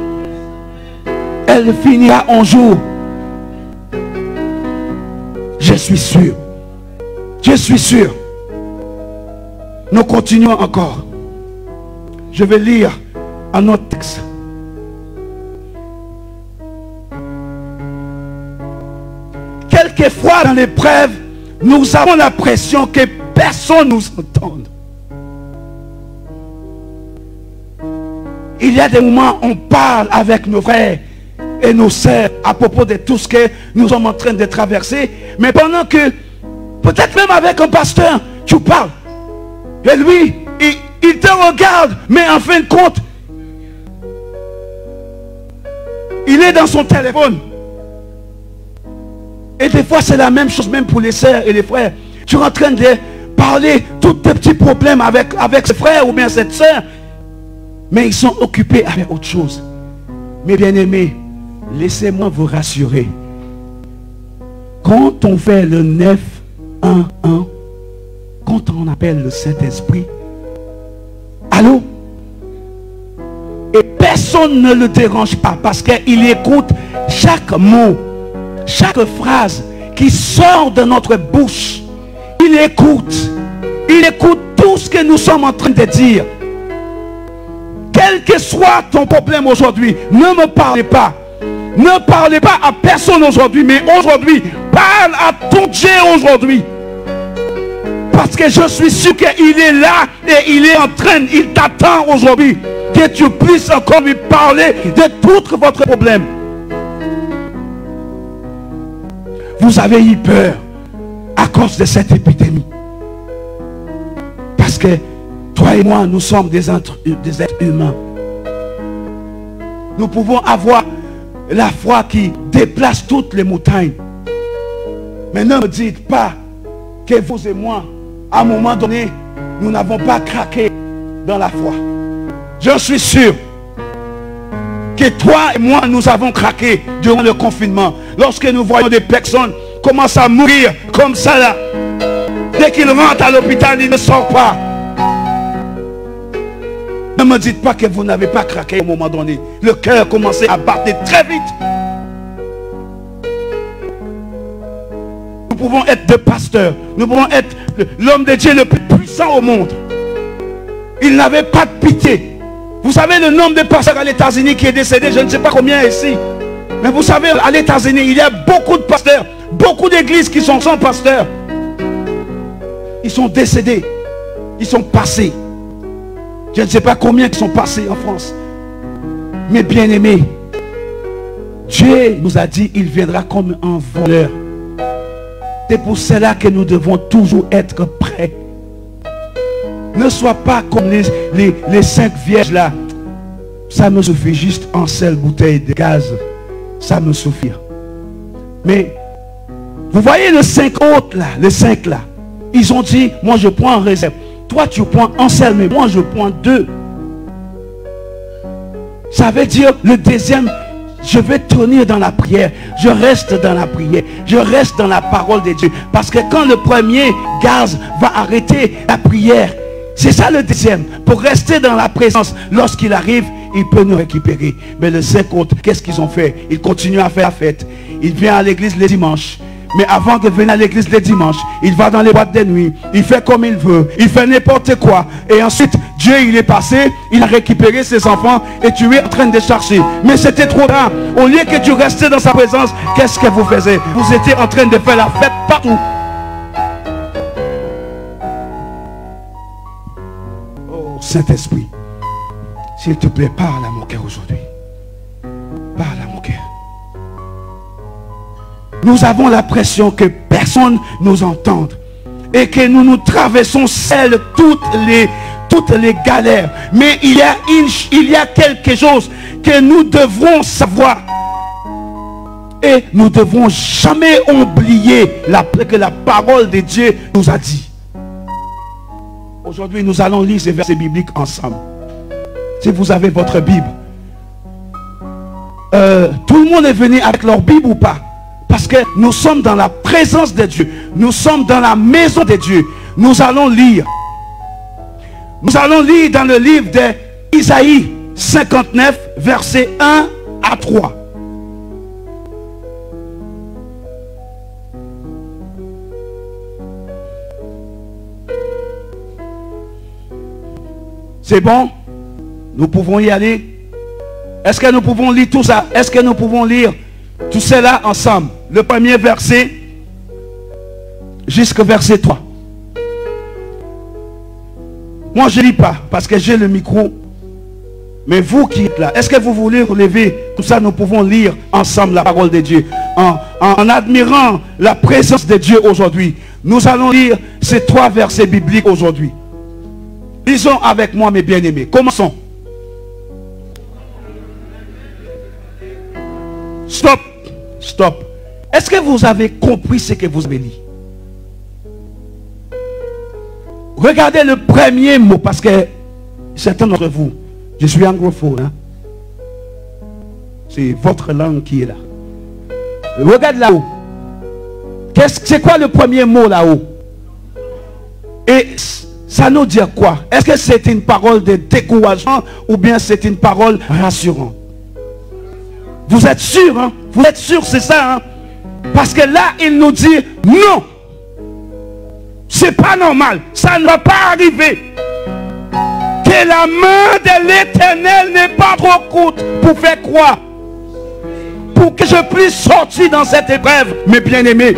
B: Elle finira un jour. Je suis sûr. Je suis sûr. Nous continuons encore. Je vais lire un autre texte. Quelquefois dans l'épreuve, nous avons l'impression que personne ne nous entend. Il y a des moments où on parle avec nos frères et nos sœurs à propos de tout ce que nous sommes en train de traverser. Mais pendant que, peut-être même avec un pasteur, tu parles. Et lui, il te regarde, mais en fin de compte, il est dans son téléphone. Et des fois, c'est la même chose même pour les sœurs et les frères. Tu es en train de parler tous tes petits problèmes avec ce frère ou bien cette sœur. Mais ils sont occupés avec autre chose. Mes bien-aimés, laissez-moi vous rassurer. Quand on fait le 9-1-1, quand on appelle le Saint-Esprit, allô? Et personne ne le dérange pas parce qu'il écoute chaque mot, chaque phrase qui sort de notre bouche. Il écoute tout ce que nous sommes en train de dire. Quel que soit ton problème aujourd'hui, ne me parlez pas. Ne parlez pas à personne aujourd'hui, mais aujourd'hui, parle à ton Dieu aujourd'hui. Parce que je suis sûr qu'il est là et il est en train, il t'attend aujourd'hui. Que tu puisses encore lui parler de tout votre problème. Vous avez eu peur à cause de cette épidémie. Parce que toi et moi, nous sommes des êtres humains. Nous pouvons avoir la foi qui déplace toutes les montagnes. Mais ne me dites pas que vous et moi, à un moment donné, nous n'avons pas craqué dans la foi. Je suis sûr que toi et moi, nous avons craqué durant le confinement. Lorsque nous voyons des personnes commencer à mourir comme ça là. Dès qu'ils rentrent à l'hôpital, ils ne sortent pas. Ne me dites pas que vous n'avez pas craqué à un moment donné. Le cœur commençait à battre très vite. Nous pouvons être des pasteurs. Nous pouvons être l'homme de Dieu le plus puissant au monde. Il n'avait pas de pitié. Vous savez le nombre de pasteurs à l'États-Unis qui est décédé, je ne sais pas combien ici. Mais vous savez, à l'États-Unis, il y a beaucoup de pasteurs, beaucoup d'églises qui sont sans pasteurs. Ils sont décédés. Ils sont passés. Je ne sais pas combien qui sont passés en France. Mais bien aimés, Dieu nous a dit, il viendra comme un voleur. C'est pour cela que nous devons toujours être prêts. Ne sois pas comme les 5 vierges là. Ça me suffit juste en seule bouteille de gaz. Ça me suffit. Mais vous voyez les 5 autres là, les 5 là. Ils ont dit, moi je prends en réserve. Toi tu prends un seul, mais moi je prends 2. Ça veut dire le deuxième, je vais tenir dans la prière. Je reste dans la prière. Je reste dans la parole de Dieu. Parce que quand le premier gaz va arrêter la prière, c'est ça le deuxième. Pour rester dans la présence, lorsqu'il arrive, il peut nous récupérer. Mais les 5 autres, qu'est-ce qu'ils ont fait? Ils continuent à faire la fête. Ils viennent à l'église les dimanches. Mais avant de venir à l'église les dimanches, il va dans les boîtes de nuit, il fait comme il veut, il fait n'importe quoi. Et ensuite, Dieu, il est passé, il a récupéré ses enfants et tu es en train de chercher. Mais c'était trop tard. Au lieu que tu restais dans sa présence, qu'est-ce que vous faisiez? Vous étiez en train de faire la fête partout. Oh, Saint-Esprit, s'il te plaît, parle à mon cœur aujourd'hui. Parle à mon cœur. Nous avons l'impression que personne nous entende et que nous traversons seuls toutes les galères. Mais il y a quelque chose que nous devrons savoir. Et nous ne devrons jamais oublier que la parole de Dieu nous a dit. Aujourd'hui, nous allons lire ces versets bibliques ensemble. Si vous avez votre Bible, tout le monde est venu avec leur Bible ou pas? Parce que nous sommes dans la présence de Dieu. Nous sommes dans la maison de Dieu. Nous allons lire. Nous allons lire dans le livre d'Isaïe 59, versets 1 à 3. C'est bon? Nous pouvons y aller? Est-ce que nous pouvons lire tout ça? Est-ce que nous pouvons lire tout cela ensemble? Le premier verset jusqu'au verset 3. Moi je ne lis pas parce que j'ai le micro. Mais vous qui êtes là, est-ce que vous voulez relever tout ça? Nous pouvons lire ensemble la parole de Dieu en admirant la présence de Dieu aujourd'hui. Nous allons lire ces 3 versets bibliques aujourd'hui. Lisons avec moi mes bien-aimés. Commençons. Stop. Stop. Est-ce que vous avez compris ce que vous avez lu? Regardez le premier mot, parce que certains d'entre vous, je suis anglophone, hein? C'est votre langue qui est là. Regarde là-haut. C'est quoi le premier mot là-haut? Et ça nous dit quoi? Est-ce que c'est une parole de découragement ou bien c'est une parole rassurante? Vous êtes sûr, hein? Vous êtes sûr, c'est ça, hein? Parce que là, il nous dit non. C'est pas normal. Ça ne va pas arriver. Que la main de l'Éternel n'est pas trop courte pour faire quoi? Pour que je puisse sortir dans cette épreuve, mes bien-aimés.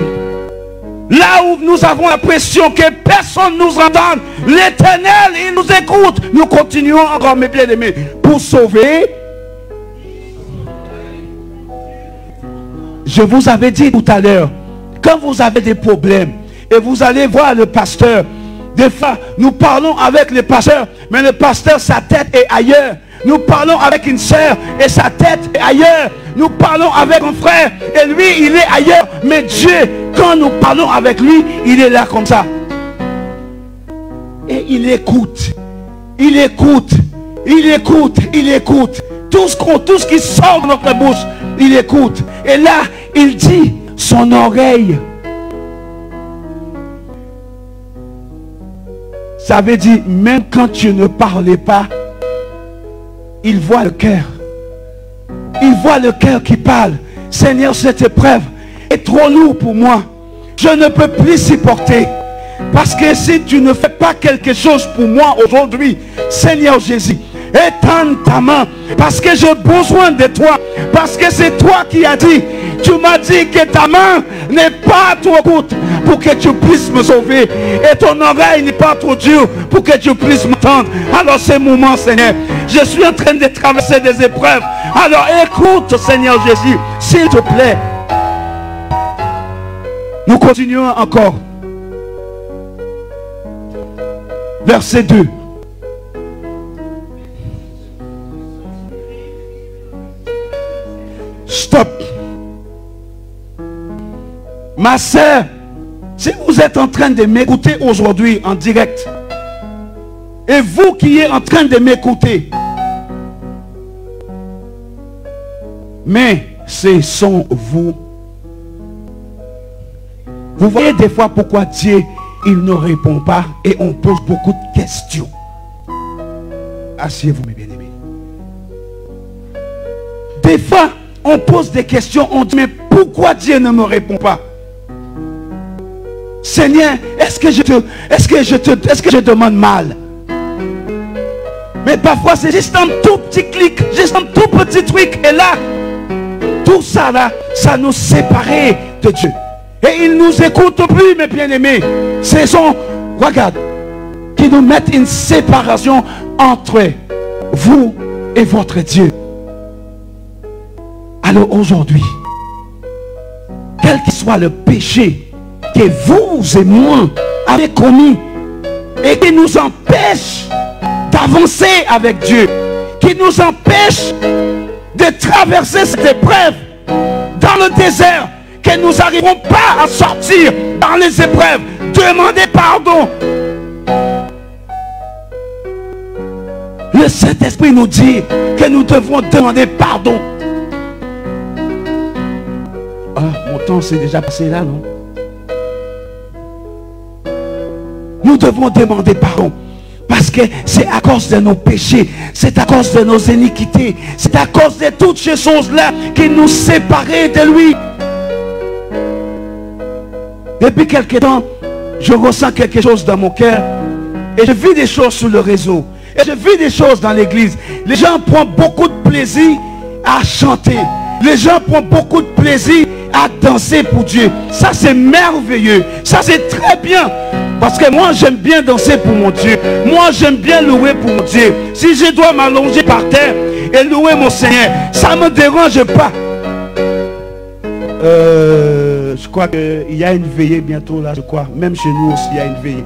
B: Là où nous avons l'impression que personne nous entend, l'Éternel, il nous écoute. Nous continuons encore, mes bien-aimés, pour sauver. Je vous avais dit tout à l'heure, quand vous avez des problèmes et vous allez voir le pasteur, des fois nous parlons avec le pasteur, mais le pasteur, sa tête est ailleurs. Nous parlons avec une sœur et sa tête est ailleurs. Nous parlons avec un frère et lui, il est ailleurs. Mais Dieu, quand nous parlons avec lui, il est là comme ça. Et il écoute. Il écoute. Il écoute. Il écoute. Tout ce qui sort de notre bouche, il écoute. Et là, il dit son oreille. Ça veut dire, même quand tu ne parlais pas, il voit le cœur. Il voit le cœur qui parle. Seigneur, cette épreuve est trop lourde pour moi. Je ne peux plus supporter. Parce que si tu ne fais pas quelque chose pour moi aujourd'hui, Seigneur Jésus, étends ta main. Parce que j'ai besoin de toi. Parce que c'est toi qui as dit. Tu m'as dit que ta main n'est pas trop courte pour que tu puisses me sauver. Et ton oreille n'est pas trop dure pour que tu puisses m'entendre. Alors ce moment, Seigneur, je suis en train de traverser des épreuves. Alors écoute, Seigneur Jésus, s'il te plaît. Nous continuons encore. Verset 2. Stop. Ma sœur, si vous êtes en train de m'écouter aujourd'hui en direct, et vous qui êtes en train de m'écouter, mais ce sont vous. Vous voyez des fois pourquoi Dieu, il ne répond pas et on pose beaucoup de questions. Asseyez-vous, mes bien-aimés. Des fois, on pose des questions, on dit, mais pourquoi Dieu ne me répond pas? Seigneur, est-ce que je demande mal? Mais parfois c'est juste un tout petit clic, juste un tout petit truc. Et là, tout ça là, ça nous séparait de Dieu. Et il nous écoute plus, mes bien-aimés. C'est son, regarde, qui nous mettent une séparation entre vous et votre Dieu. Alors aujourd'hui, quel que soit le péché que vous et moi avez commis et qui nous empêche d'avancer avec Dieu, qui nous empêche de traverser cette épreuve dans le désert, que nous n'arrivons pas à sortir dans les épreuves, demandez pardon. Le Saint-Esprit nous dit que nous devons demander pardon. Ah, mon temps s'est déjà passé là, non? Nous devons demander pardon. Parce que c'est à cause de nos péchés, c'est à cause de nos iniquités, c'est à cause de toutes ces choses-là qui nous séparaient de lui. Depuis quelque temps, je ressens quelque chose dans mon cœur et je vis des choses sur le réseau. Et je vis des choses dans l'église. Les gens prennent beaucoup de plaisir à chanter. Les gens prennent beaucoup de plaisir à danser pour Dieu. Ça c'est merveilleux. Ça c'est très bien. Parce que moi j'aime bien danser pour mon Dieu. Moi j'aime bien louer pour mon Dieu. Si je dois m'allonger par terre et louer mon Seigneur, ça ne me dérange pas. Je crois qu'il y a une veillée bientôt là, je crois. Même chez nous aussi il y a une veillée.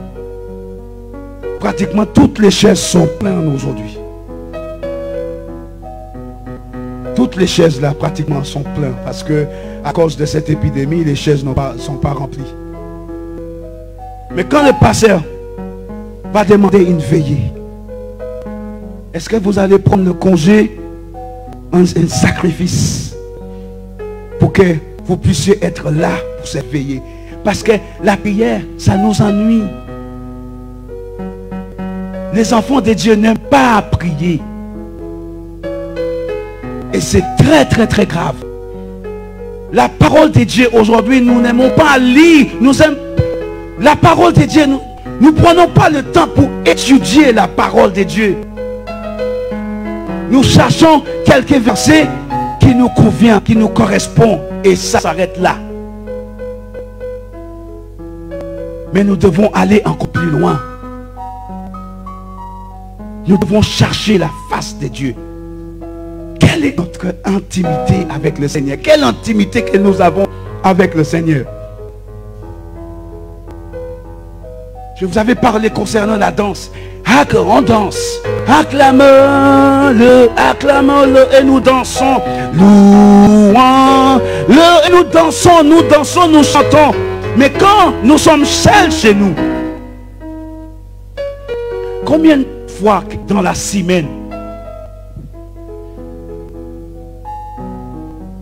B: Pratiquement toutes les chaises sont pleines aujourd'hui. Toutes les chaises là pratiquement sont pleines. Parce que à cause de cette épidémie, les chaises ne sont pas remplies. Mais quand le pasteur va demander une veillée, est-ce que vous allez prendre le congé, un sacrifice, pour que vous puissiez être là pour cette veillée? Parce que la prière, ça nous ennuie. Les enfants de Dieu n'aiment pas prier. Et c'est très très très grave. La parole de Dieu aujourd'hui, nous n'aimons pas lire. La parole de Dieu, nous ne prenons pas le temps pour étudier la parole de Dieu. Nous cherchons quelques versets qui nous conviennent, qui nous correspondent. Et ça s'arrête là. Mais nous devons aller encore plus loin. Nous devons chercher la face de Dieu. Quelle est notre intimité avec le Seigneur? Quelle intimité que nous avons avec le Seigneur? Je vous avais parlé concernant la danse. On danse. Acclamons-le, acclamons-le et nous dansons. Louons-le et nous dansons, nous chantons. Mais quand nous sommes seuls chez nous, combien de fois dans la semaine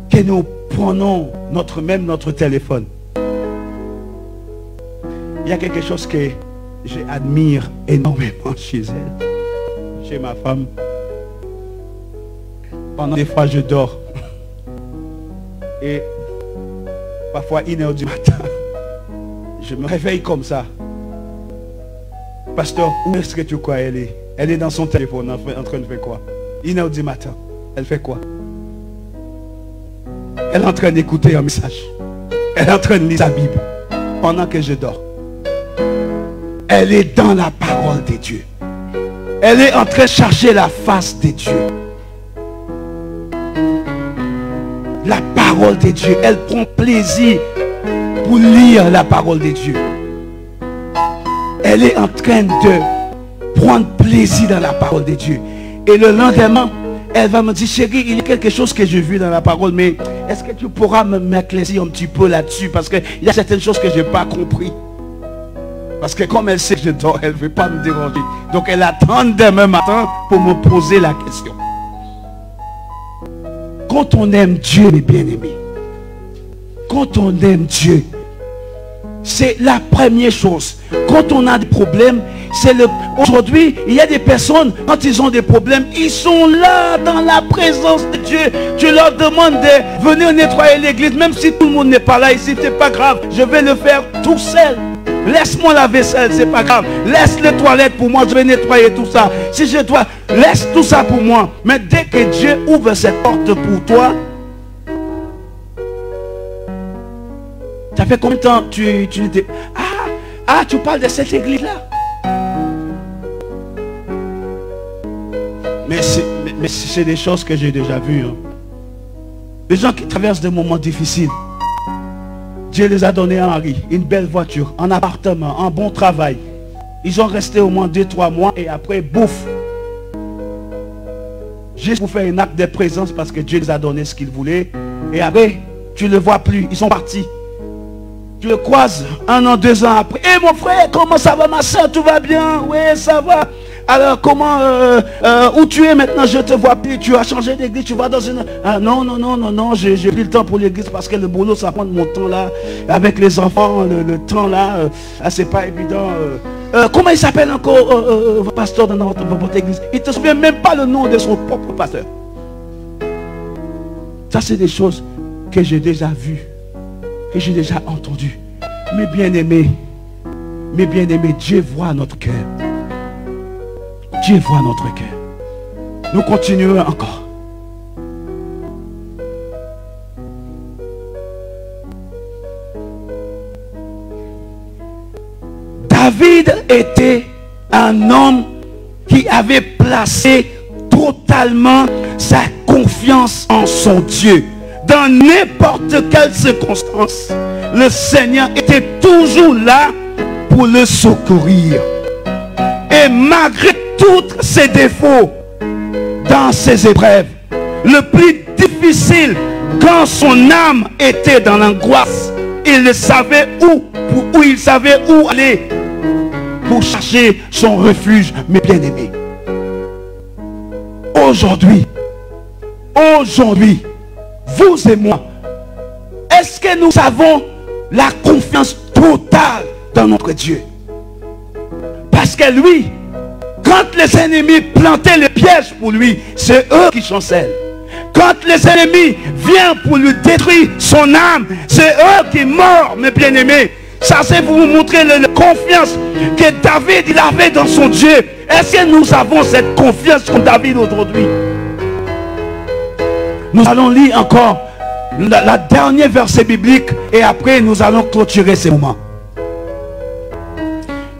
B: que nous prenons notre téléphone? Il y a quelque chose que j'admire énormément chez elle, chez ma femme. Pendant des fois je dors et parfois 1h du matin je me réveille comme ça. Pasteur, où est-ce que tu crois elle est? Elle est dans son téléphone en train de faire quoi? 1h du matin, elle fait quoi? Elle est en train d'écouter un message. Elle est en train de lire sa Bible pendant que je dors. Elle est dans la parole de Dieu. Elle est en train de chercher la face de Dieu. La parole de Dieu. Elle prend plaisir pour lire la parole de Dieu. Elle est en train de prendre plaisir dans la parole de Dieu. Et le lendemain, elle va me dire, chérie, il y a quelque chose que j'ai vu dans la parole, mais est-ce que tu pourras m'éclaircir un petit peu là-dessus? Parce qu'il y a certaines choses que je n'ai pas compris. Parce que comme elle sait que je dors, elle ne veut pas me déranger. Donc elle attend demain matin pour me poser la question. Quand on aime Dieu, mes bien-aimés, quand on aime Dieu, c'est la première chose. Quand on a des problèmes, c'est le... Aujourd'hui, il y a des personnes, quand ils ont des problèmes, ils sont là dans la présence de Dieu. Tu leur demandes de venir nettoyer l'église, même si tout le monde n'est pas là ici, c'est pas grave. Je vais le faire tout seul. Laisse-moi la vaisselle, c'est pas grave. Laisse les toilettes pour moi, je vais nettoyer tout ça. Si je dois, laisse tout ça pour moi. Mais dès que Dieu ouvre cette porte pour toi, ça fait combien de temps tu n'étais... tu parles de cette église-là. Mais c'est des choses que j'ai déjà vues. Hein. Les gens qui traversent des moments difficiles, Dieu les a donnés un mari, une belle voiture, un appartement, un bon travail. Ils ont resté au moins 2-3 mois et après, bouffe. Juste pour faire un acte de présence parce que Dieu les a donné ce qu'ils voulaient. Et après, tu ne le vois plus, ils sont partis. Tu le croises 1 an, 2 ans après. Hé mon frère, comment ça va ma soeur, tout va bien? Oui, ça va. Alors comment, où tu es maintenant? Je te vois plus, tu as changé d'église, tu vas dans une... non, j'ai pris le temps pour l'église parce que le boulot, ça prend mon temps là. Avec les enfants, le temps là, c'est pas évident. Comment il s'appelle encore votre pasteur dans votre église? Il ne te souvient même pas le nom de son propre pasteur. Ça, c'est des choses que j'ai déjà vues, que j'ai déjà entendues. Mes bien-aimés, Dieu voit notre cœur. Dieu voit notre cœur. Nous continuons encore. David était un homme qui avait placé totalement sa confiance en son Dieu. Dans n'importe quelle circonstance, le Seigneur était toujours là pour le secourir. Et malgré tous ses défauts, dans ses épreuves, le plus difficile, quand son âme était dans l'angoisse, il savait il savait où aller pour chercher son refuge, mes bien-aimés. Aujourd'hui, vous et moi, est-ce que nous avons la confiance totale dans notre Dieu? Parce que lui, quand les ennemis plantaient les pièges pour lui, c'est eux qui chancellent. Quand les ennemis viennent pour lui détruire son âme, c'est eux qui meurent, mes bien-aimés. Ça, c'est pour vous montrer la confiance que David il avait dans son Dieu. Est-ce que nous avons cette confiance comme David aujourd'hui? Nous allons lire encore la dernière verset biblique et après nous allons clôturer ces moments.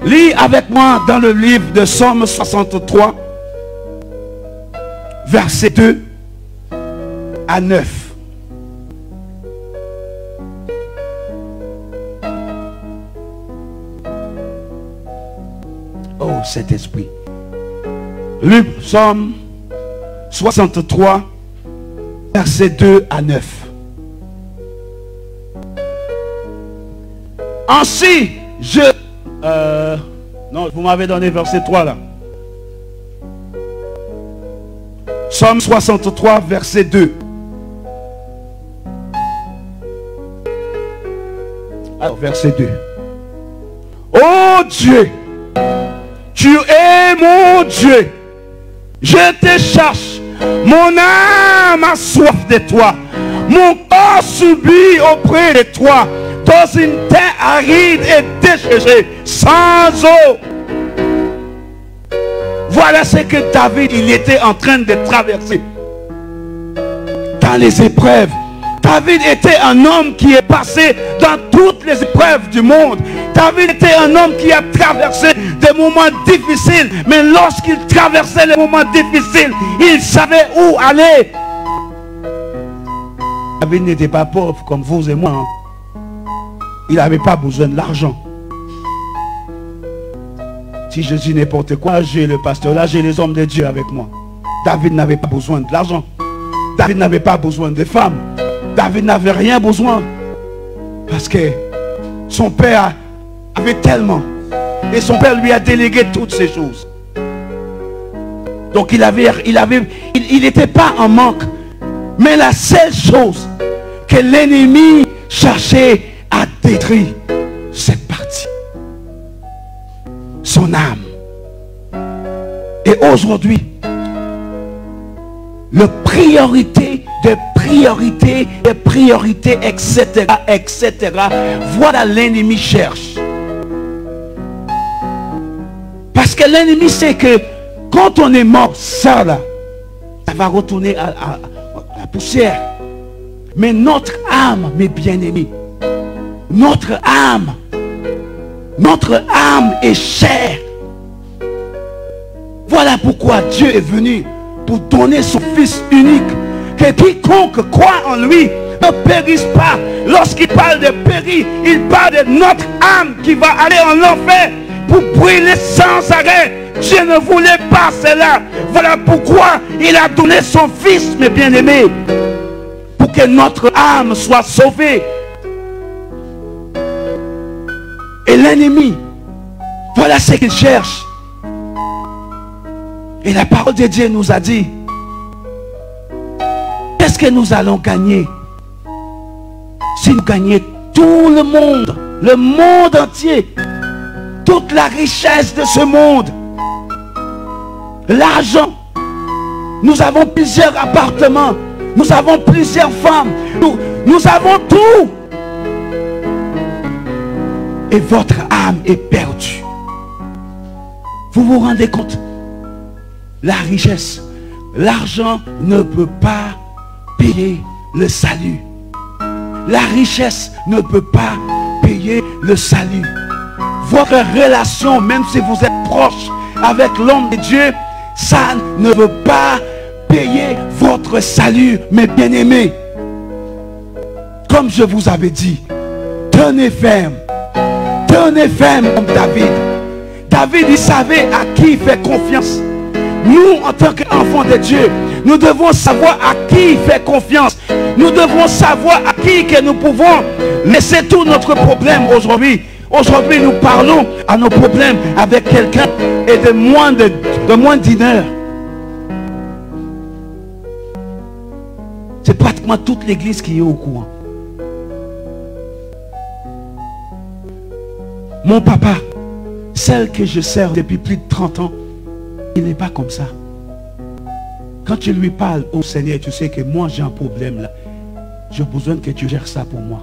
B: Lis avec moi dans le livre de Psaume 63, verset 2 à 9. Oh, cet esprit. Le Psaume 63, verset 2 à 9. Ainsi, non, vous m'avez donné verset 3 là. Psaume 63, verset 2. Alors, verset 2. Oh Dieu, tu es mon Dieu. Je te cherche. Mon âme a soif de toi. Mon corps subit auprès de toi. Dans une terre aride et déchirée, sans eau. Voilà ce que David il était en train de traverser. Dans les épreuves. David était un homme qui est passé dans toutes les épreuves du monde. David était un homme qui a traversé des moments difficiles. Mais lorsqu'il traversait les moments difficiles, il savait où aller. David n'était pas pauvre comme vous et moi. Il n'avait pas besoin de l'argent. Si je dis n'importe quoi, j'ai le pasteur là, j'ai les hommes de Dieu avec moi. David n'avait pas besoin de l'argent. David n'avait pas besoin de femmes. David n'avait rien besoin. Parce que son père avait tellement. Et son père lui a délégué toutes ces choses. Donc il n'était pas en manque. Mais la seule chose que l'ennemi cherchait à détruire, cette partie. Son âme. Et aujourd'hui, la priorité, etc., etc. Voilà l'ennemi cherche. Parce que l'ennemi sait que quand on est mort, ça là, ça va retourner à la poussière. Mais notre âme, mes bien-aimés, notre âme est chère. Voilà pourquoi Dieu est venu pour donner son Fils unique. Que quiconque croit en lui ne périsse pas. Lorsqu'il parle de périr, il parle de notre âme qui va aller en enfer pour brûler sans arrêt. Dieu ne voulait pas cela. Voilà pourquoi il a donné son Fils, mes bien-aimés, pour que notre âme soit sauvée. Et l'ennemi, voilà ce qu'il cherche. Et la parole de Dieu nous a dit, qu'est-ce que nous allons gagner si nous gagnons tout le monde entier, toute la richesse de ce monde, l'argent. Nous avons plusieurs appartements, nous avons plusieurs femmes, nous avons tout. Et votre âme est perdue. Vous vous rendez compte? La richesse, l'argent ne peut pas payer le salut. La richesse ne peut pas payer le salut. Votre relation, même si vous êtes proche avec l'homme de Dieu, ça ne veut pas payer votre salut, mes bien-aimés. Comme je vous avais dit, tenez ferme comme David. David, il savait à qui il fait confiance. Nous, en tant qu'enfants de Dieu, nous devons savoir à qui il fait confiance. Nous devons savoir à qui que nous pouvons laisser tout notre problème aujourd'hui. Aujourd'hui, nous parlons à nos problèmes avec quelqu'un et de moins d'une heure. C'est pratiquement toute l'église qui est au courant. Mon papa, celle que je sers depuis plus de 30 ans, il n'est pas comme ça. Quand tu lui parles au Seigneur, tu sais que moi j'ai un problème là. J'ai besoin que tu gères ça pour moi.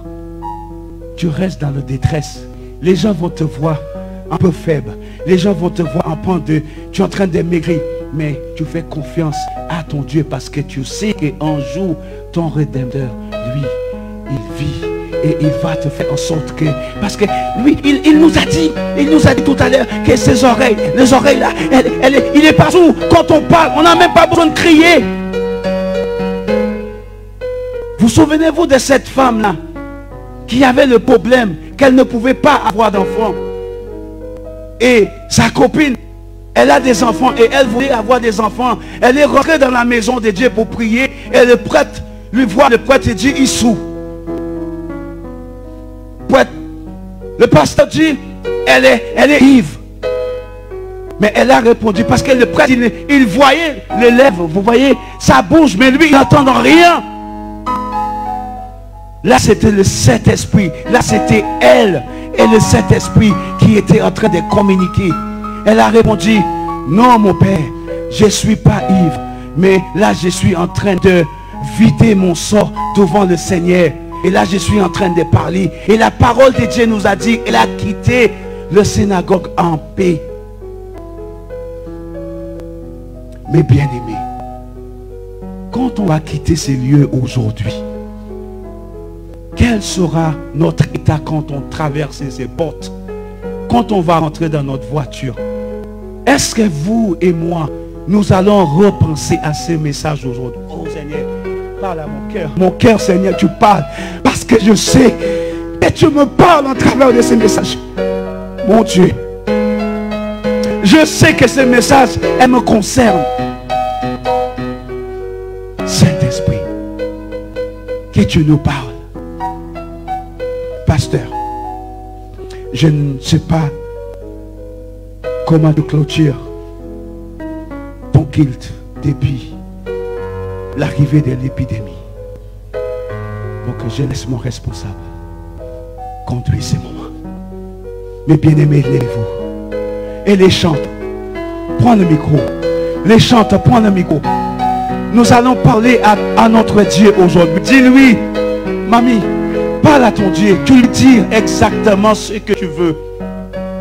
B: Tu restes dans la détresse. Les gens vont te voir un peu faible. Les gens vont te voir en point de... Tu es en train de maigrir. Mais tu fais confiance à ton Dieu parce que tu sais qu'un jour, ton Rédempteur, lui, il vit. Et il va te faire en sorte que... Parce que lui, il nous a dit tout à l'heure que ses oreilles, les oreilles là, il est partout. Quand on parle, on n'a même pas besoin de crier. Vous souvenez-vous de cette femme-là qui avait le problème qu'elle ne pouvait pas avoir d'enfants. Et sa copine, elle a des enfants et elle voulait avoir des enfants. Elle est rentrée dans la maison de Dieu pour prier et le prêtre lui voit, le prêtre dit, il souffre. Le pasteur dit, elle est ivre. Mais elle a répondu, parce que le prêtre, il voyait les lèvres, vous voyez, ça bouge, mais lui, il n'entend rien. Là, c'était le Saint-Esprit. Là, c'était elle et le Saint-Esprit qui étaient en train de communiquer. Elle a répondu, non, mon père, je ne suis pas ivre. Mais là, je suis en train de vider mon sort devant le Seigneur. Et là, je suis en train de parler. Et la parole de Dieu nous a dit, elle a quitté le synagogue en paix. Mes bien-aimés, quand on va quitter ces lieux aujourd'hui, quel sera notre état quand on traverse ces portes? Quand on va rentrer dans notre voiture? Est-ce que vous et moi, nous allons repenser à ce message aujourd'hui? Oh Seigneur, parle à mon cœur. Mon cœur, Seigneur, tu parles. Parce que je sais que tu me parles en travers de ces messages. Mon Dieu, je sais que ce message, elle me concerne. Saint-Esprit, que tu nous parles. Pasteur, je ne sais pas comment tu clôtures ton culte depuis l'arrivée de l'épidémie. Donc je laisse mon responsable conduire ces moments. Mes bien-aimés, levez-vous. Et les chanteurs, prends le micro. Les chanteurs, prends le micro. Nous allons parler à notre Dieu aujourd'hui. Dis-lui, mamie, parle à ton Dieu. Tu lui dis exactement ce que tu veux.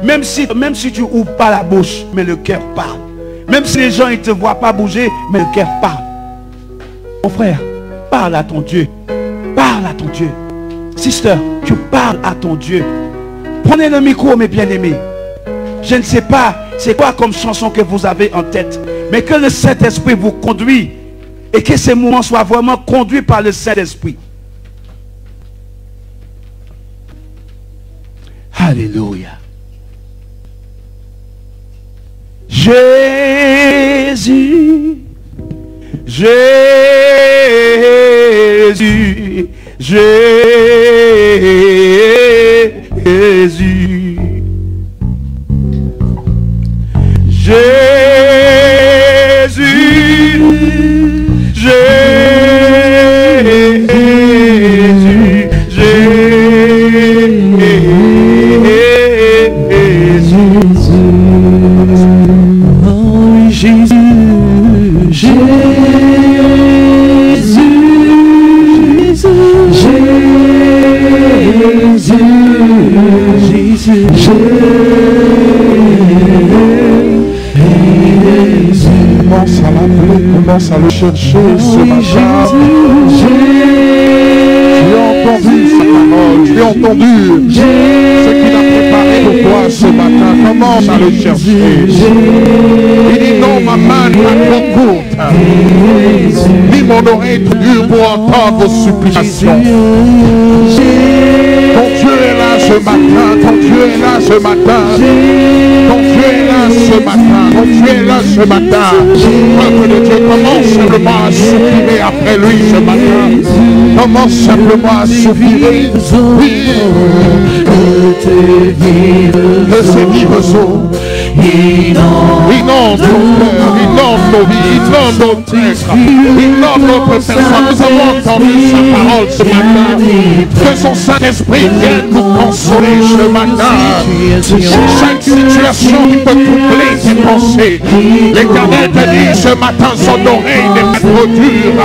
B: Même si tu ouvres pas la bouche, mais le cœur parle. Même si les gens ne te voient pas bouger, mais le cœur parle. Mon frère, parle à ton Dieu. Parle à ton Dieu. Sister, tu parles à ton Dieu. Prenez le micro, mes bien-aimés. Je ne sais pas c'est quoi comme chanson que vous avez en tête, mais que le Saint-Esprit vous conduit et que ces moments soient vraiment conduits par le Saint-Esprit. Alléluia. Jésus, Jésus, Jésus, Jésus,
A: Commence à l'appeler, commence à le chercher ce matin. J'ai entendu ce qu'il a préparé pour toi ce matin. Commence à le chercher. Il dit non, ma main n'est pas trop courte, ni mon oreille trop dure pour entendre vos supplications. Ton Dieu est là ce matin, ton Dieu est là ce matin, ton Dieu est là ce matin, ton Dieu est là ce matin. Peuple de Dieu, commence simplement à soupirer après lui ce matin. Commence simplement à soupirer. Oui, que ces vives eaux inondent nos cœurs, inondent nos vies, inondent nos êtres, inondent notre personne. Nous avons entendu sa parole ce matin. Que son Saint-Esprit vienne nous consoler ce matin. Chaque situation qui peut troubler tes pensées, l'Éternel te dit ce matin, son oreille n'est pas trop dure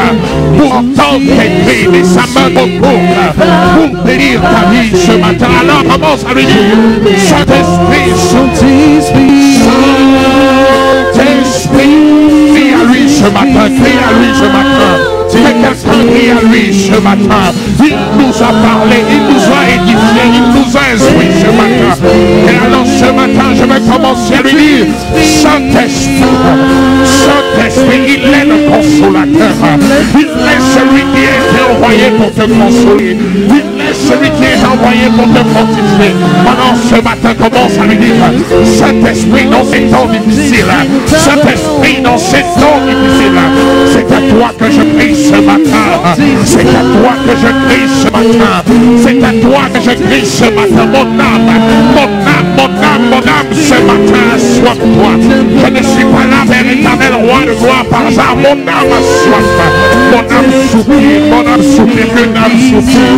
A: pour entendre tes cris, mais sa main trop courte pour bénir ta vie ce matin. Alors commence à lui dire, Saint-Esprit, Saint-Esprit, crie à lui ce matin, crie à lui ce matin. Que quelqu'un crie à lui ce matin. Il nous a parlé, il nous a édifié, il nous a instruit ce matin. Et alors ce matin, je vais commencer à lui dire, Saint-Esprit, Saint-Esprit, il est le consolateur. Il est celui qui a été envoyé pour te consoler. Il est celui qui est envoyé pour te fortifier. Alors ce matin, commence à lui dire, Saint-Esprit, dans ces temps difficiles, Saint-Esprit, dans ces temps difficiles, c'est à toi que je prie ce matin. C'est à toi que je crie ce matin. C'est à toi que je crie ce matin. Mon âme, mon âme, mon âme, mon âme, ce matin, soif toi. Je ne suis pas là, Père éternel, roi de gloire, par hasard. Mon âme a soif. Mon âme soupire, mon âme soupire, une âme soupire.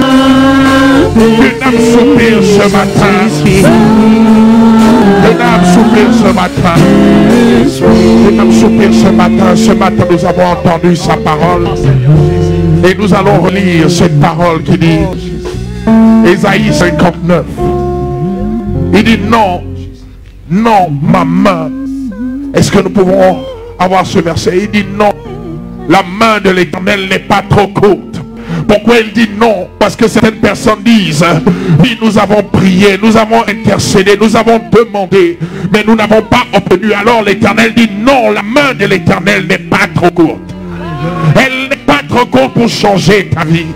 A: Une âme soupire ce matin. Une âme soupire ce matin. Une âme soupire ce matin. Ce matin, nous avons entendu sa parole. Et nous allons relire cette parole qui dit, Ésaïe 59. Il dit non, non, ma main. Est-ce que nous pouvons avoir ce verset? Il dit non, la main de l'Éternel n'est pas trop courte. Pourquoi il dit non? Parce que certaines personnes disent, oui, nous avons prié, nous avons intercédé, nous avons demandé, mais nous n'avons pas obtenu. Alors l'Éternel dit non, la main de l'Éternel n'est pas trop courte. Elle n'est pas trop courte pour changer ta vie.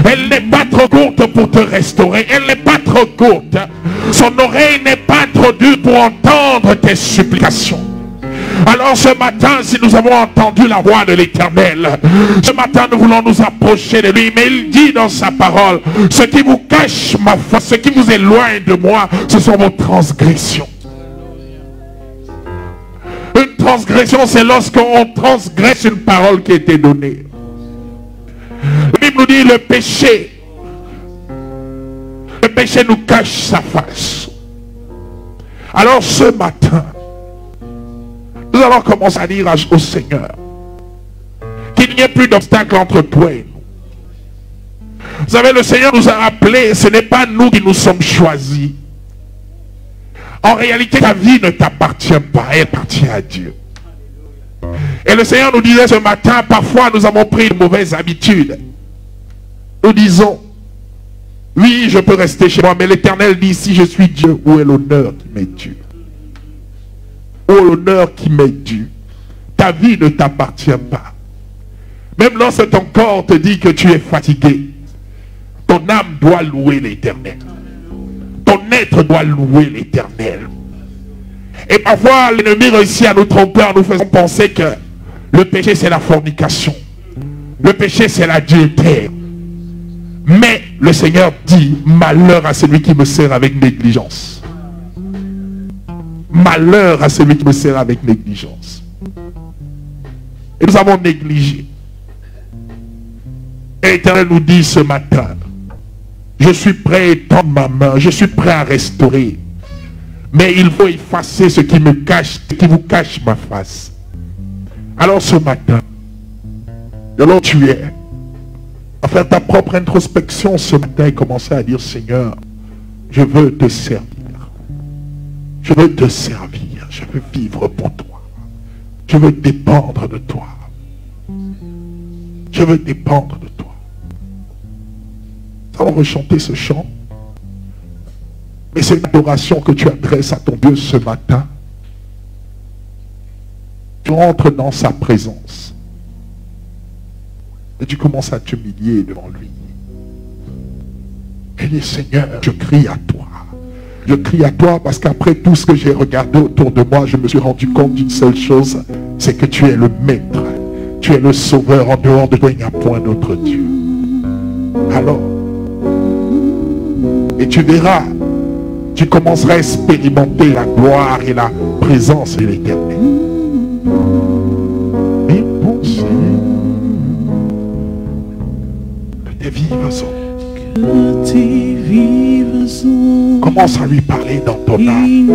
A: Elle n'est pas trop courte pour te restaurer. Elle n'est pas trop courte. Son oreille n'est pas trop dure pour entendre tes supplications. Alors ce matin, si nous avons entendu la voix de l'Éternel, ce matin nous voulons nous approcher de lui. Mais il dit dans sa parole, ce qui vous cache ma foi, ce qui vous éloigne de moi, ce sont vos transgressions. Une transgression, c'est lorsqu'on transgresse une parole qui a été donnée. La Bible nous dit le péché nous cache sa face. Alors ce matin, nous allons commencer à dire au Seigneur qu'il n'y ait plus d'obstacle entre toi et nous. Vous savez, le Seigneur nous a rappelé, ce n'est pas nous qui nous sommes choisis. En réalité, ta vie ne t'appartient pas, elle appartient à Dieu. Et le Seigneur nous disait ce matin, parfois nous avons pris de mauvaises habitudes. Nous disons, oui, je peux rester chez moi, mais l'Éternel dit, si je suis Dieu, où est l'honneur qui m'est dû? Où est l'honneur qui m'est dû? Ta vie ne t'appartient pas. Même lorsque ton corps te dit que tu es fatigué, ton âme doit louer l'Éternel. Ton être doit louer l'Éternel. Et parfois, l'ennemi réussit à nous tromper en nous faisant penser que le péché, c'est la fornication. Le péché, c'est l'adultère. Mais le Seigneur dit, malheur à celui qui me sert avec négligence. Malheur à celui qui me sert avec négligence. Et nous avons négligé. Et l'Éternel nous dit ce matin, je suis prêt à étendre ma main, je suis prêt à restaurer. Mais il faut effacer ce qui me cache, ce qui vous cache ma face. Alors ce matin, alors tu es, à faire ta propre introspection ce matin et commencer à dire, Seigneur, je veux te servir. Je veux te servir. Je veux vivre pour toi. Je veux dépendre de toi. Je veux dépendre de toi. Nous allons rechanter ce chant. Mais c'est une adoration que tu adresses à ton Dieu ce matin. Tu entres dans sa présence. Et tu commences à t'humilier devant lui. Et dis, Seigneur, je crie à toi. Je crie à toi parce qu'après tout ce que j'ai regardé autour de moi, je me suis rendu compte d'une seule chose, c'est que tu es le maître. Tu es le sauveur. En dehors de toi, il n'y a point d'autre Dieu. Alors, et tu verras, tu commenceras à expérimenter la gloire et la présence de l'Éternel. Mais pensez que tes vives eaux. Commence à lui parler dans ton âme.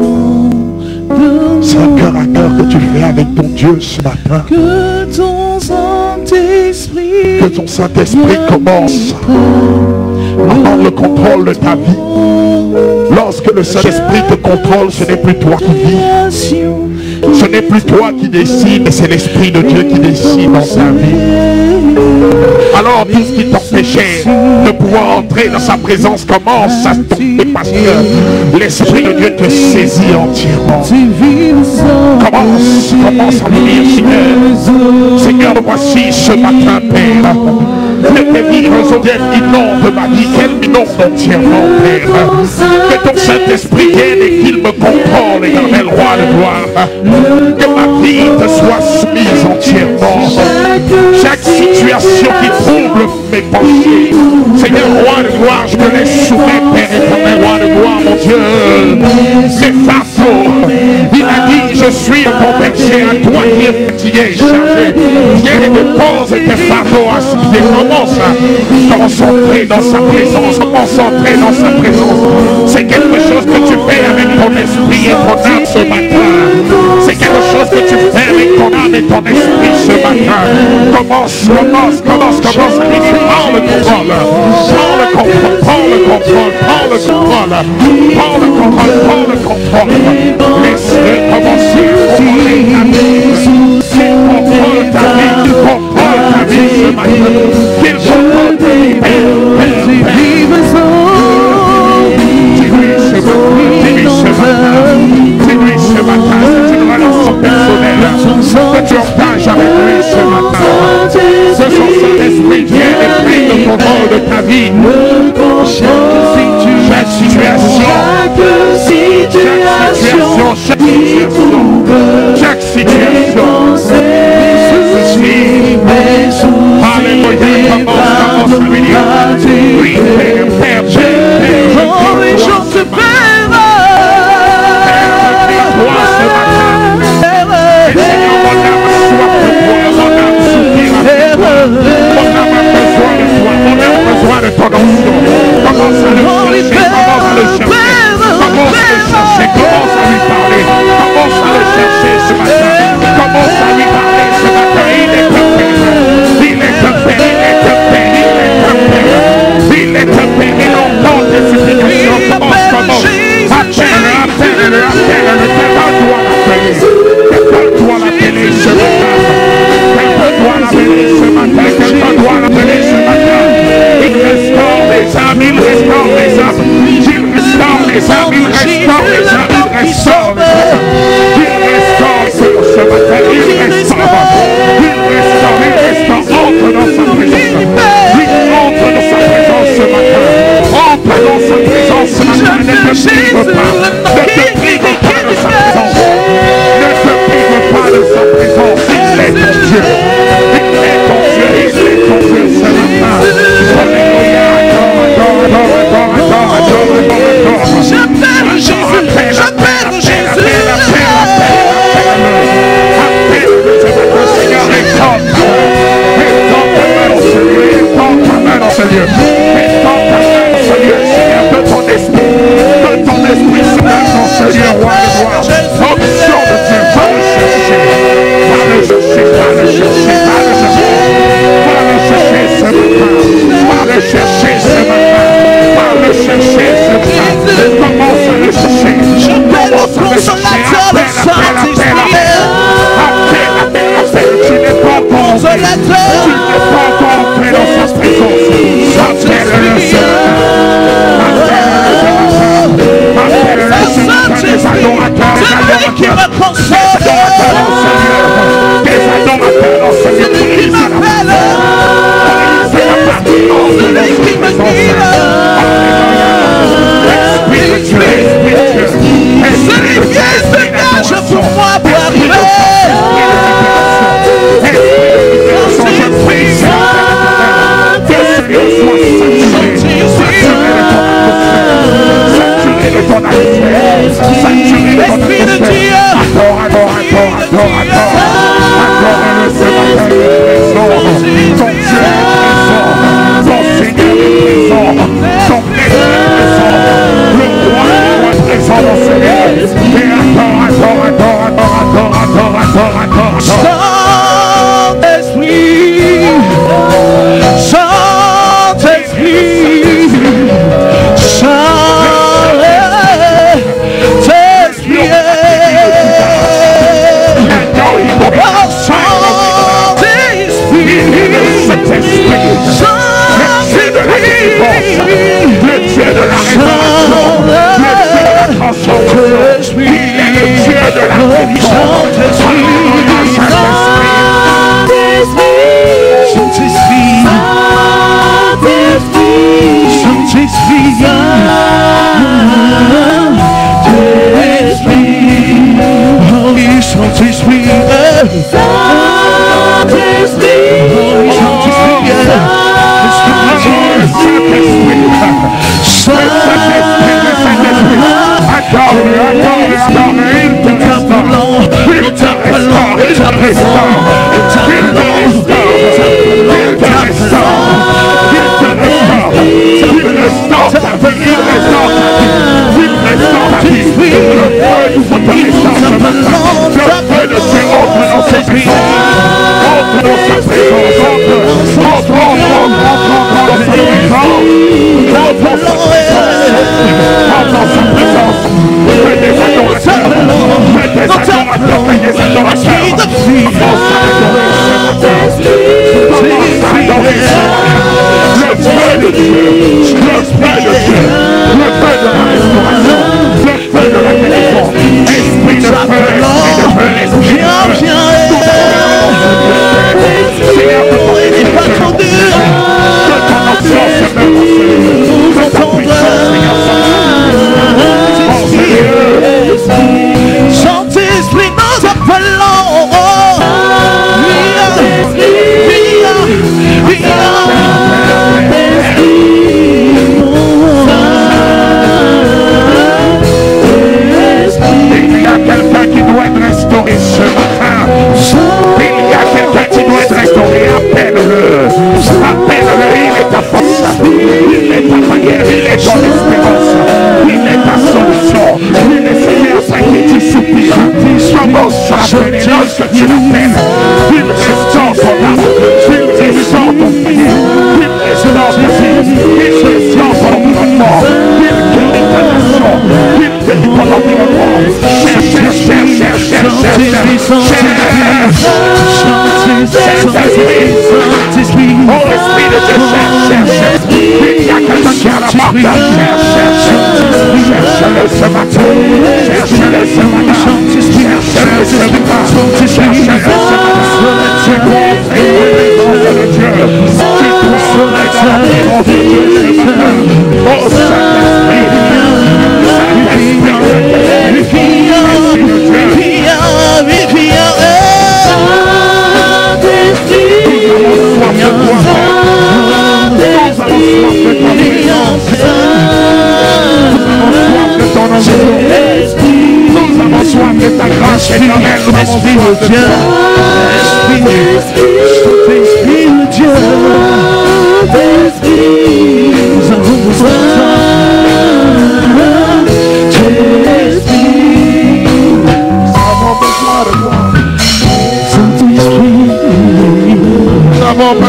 A: C'est un cœur à cœur que tu fais avec ton Dieu ce matin. Que ton Saint-Esprit commence à prendre le contrôle de ta vie. Lorsque le Saint-Esprit te contrôle, ce n'est plus toi qui vis. Ce n'est plus toi qui décide, mais c'est l'Esprit de Dieu qui décide dans ta vie. Alors tout ce qui t'empêchait de pouvoir entrer dans sa présence commence à tomber parce que l'Esprit de Dieu te saisit entièrement. Commence à lui dire, Seigneur, Seigneur, voici ce matin, Père. Que tes vives eaux inondent ma vie, qu'elle m'inonde entièrement, Père. Que ton Saint-Esprit vienne et qu'il me contrôle, éternel roi de gloire. Que ma vie te soit soumise entièrement. Chaque situation qui trouble mes pensées, Seigneur roi de gloire, je te laisse soumets, Père éternel roi de gloire, mon Dieu. Mes fardeaux, il a dit, je suis ton berger, à toi qui es fatigué et chargé. Viens et dépose tes fardeaux à ce pied. Commence à entrer dans sa présence. Commence à entrer dans sa présence. C'est quelque chose que tu fais avec ton esprit et ton âme ce matin. C'est quelque chose que tu fais avec ton âme et ton esprit ce matin. Commence à lui dire, prends le contrôle. Prends le contrôle, prends le contrôle, prends le contrôle. Prends le contrôle, prends le contrôle. Laisse-le commencer à contrôler ta vie. Qu'il contrôle ta vie, qu'il contrôle ta vie ce matin. Qu'il contrôle ta vie. Dis-lui ce matin, c'est une relation personnelle que tu partages avec lui ce matin. Que son Saint-Esprit vienne et prenne le contrôle de ta vie. Chaque situation, alléluia, commence à lui dire, oui, Père, je te prie, de ton onction. Commence à le chercher, commence à lui parler, commence à le chercher ce matin, commence à lui parler Tu n'es pas encore entré dans sa présence. Appelle-le ce matin. Appelle-le ce matin. Des adorateurs qui me consolent. Des adorateurs, Seigneur. Celui qui m'appelle. Celui qui me guide. Celui qui s'engage pour moi pour arriver. Esprit de Dieu,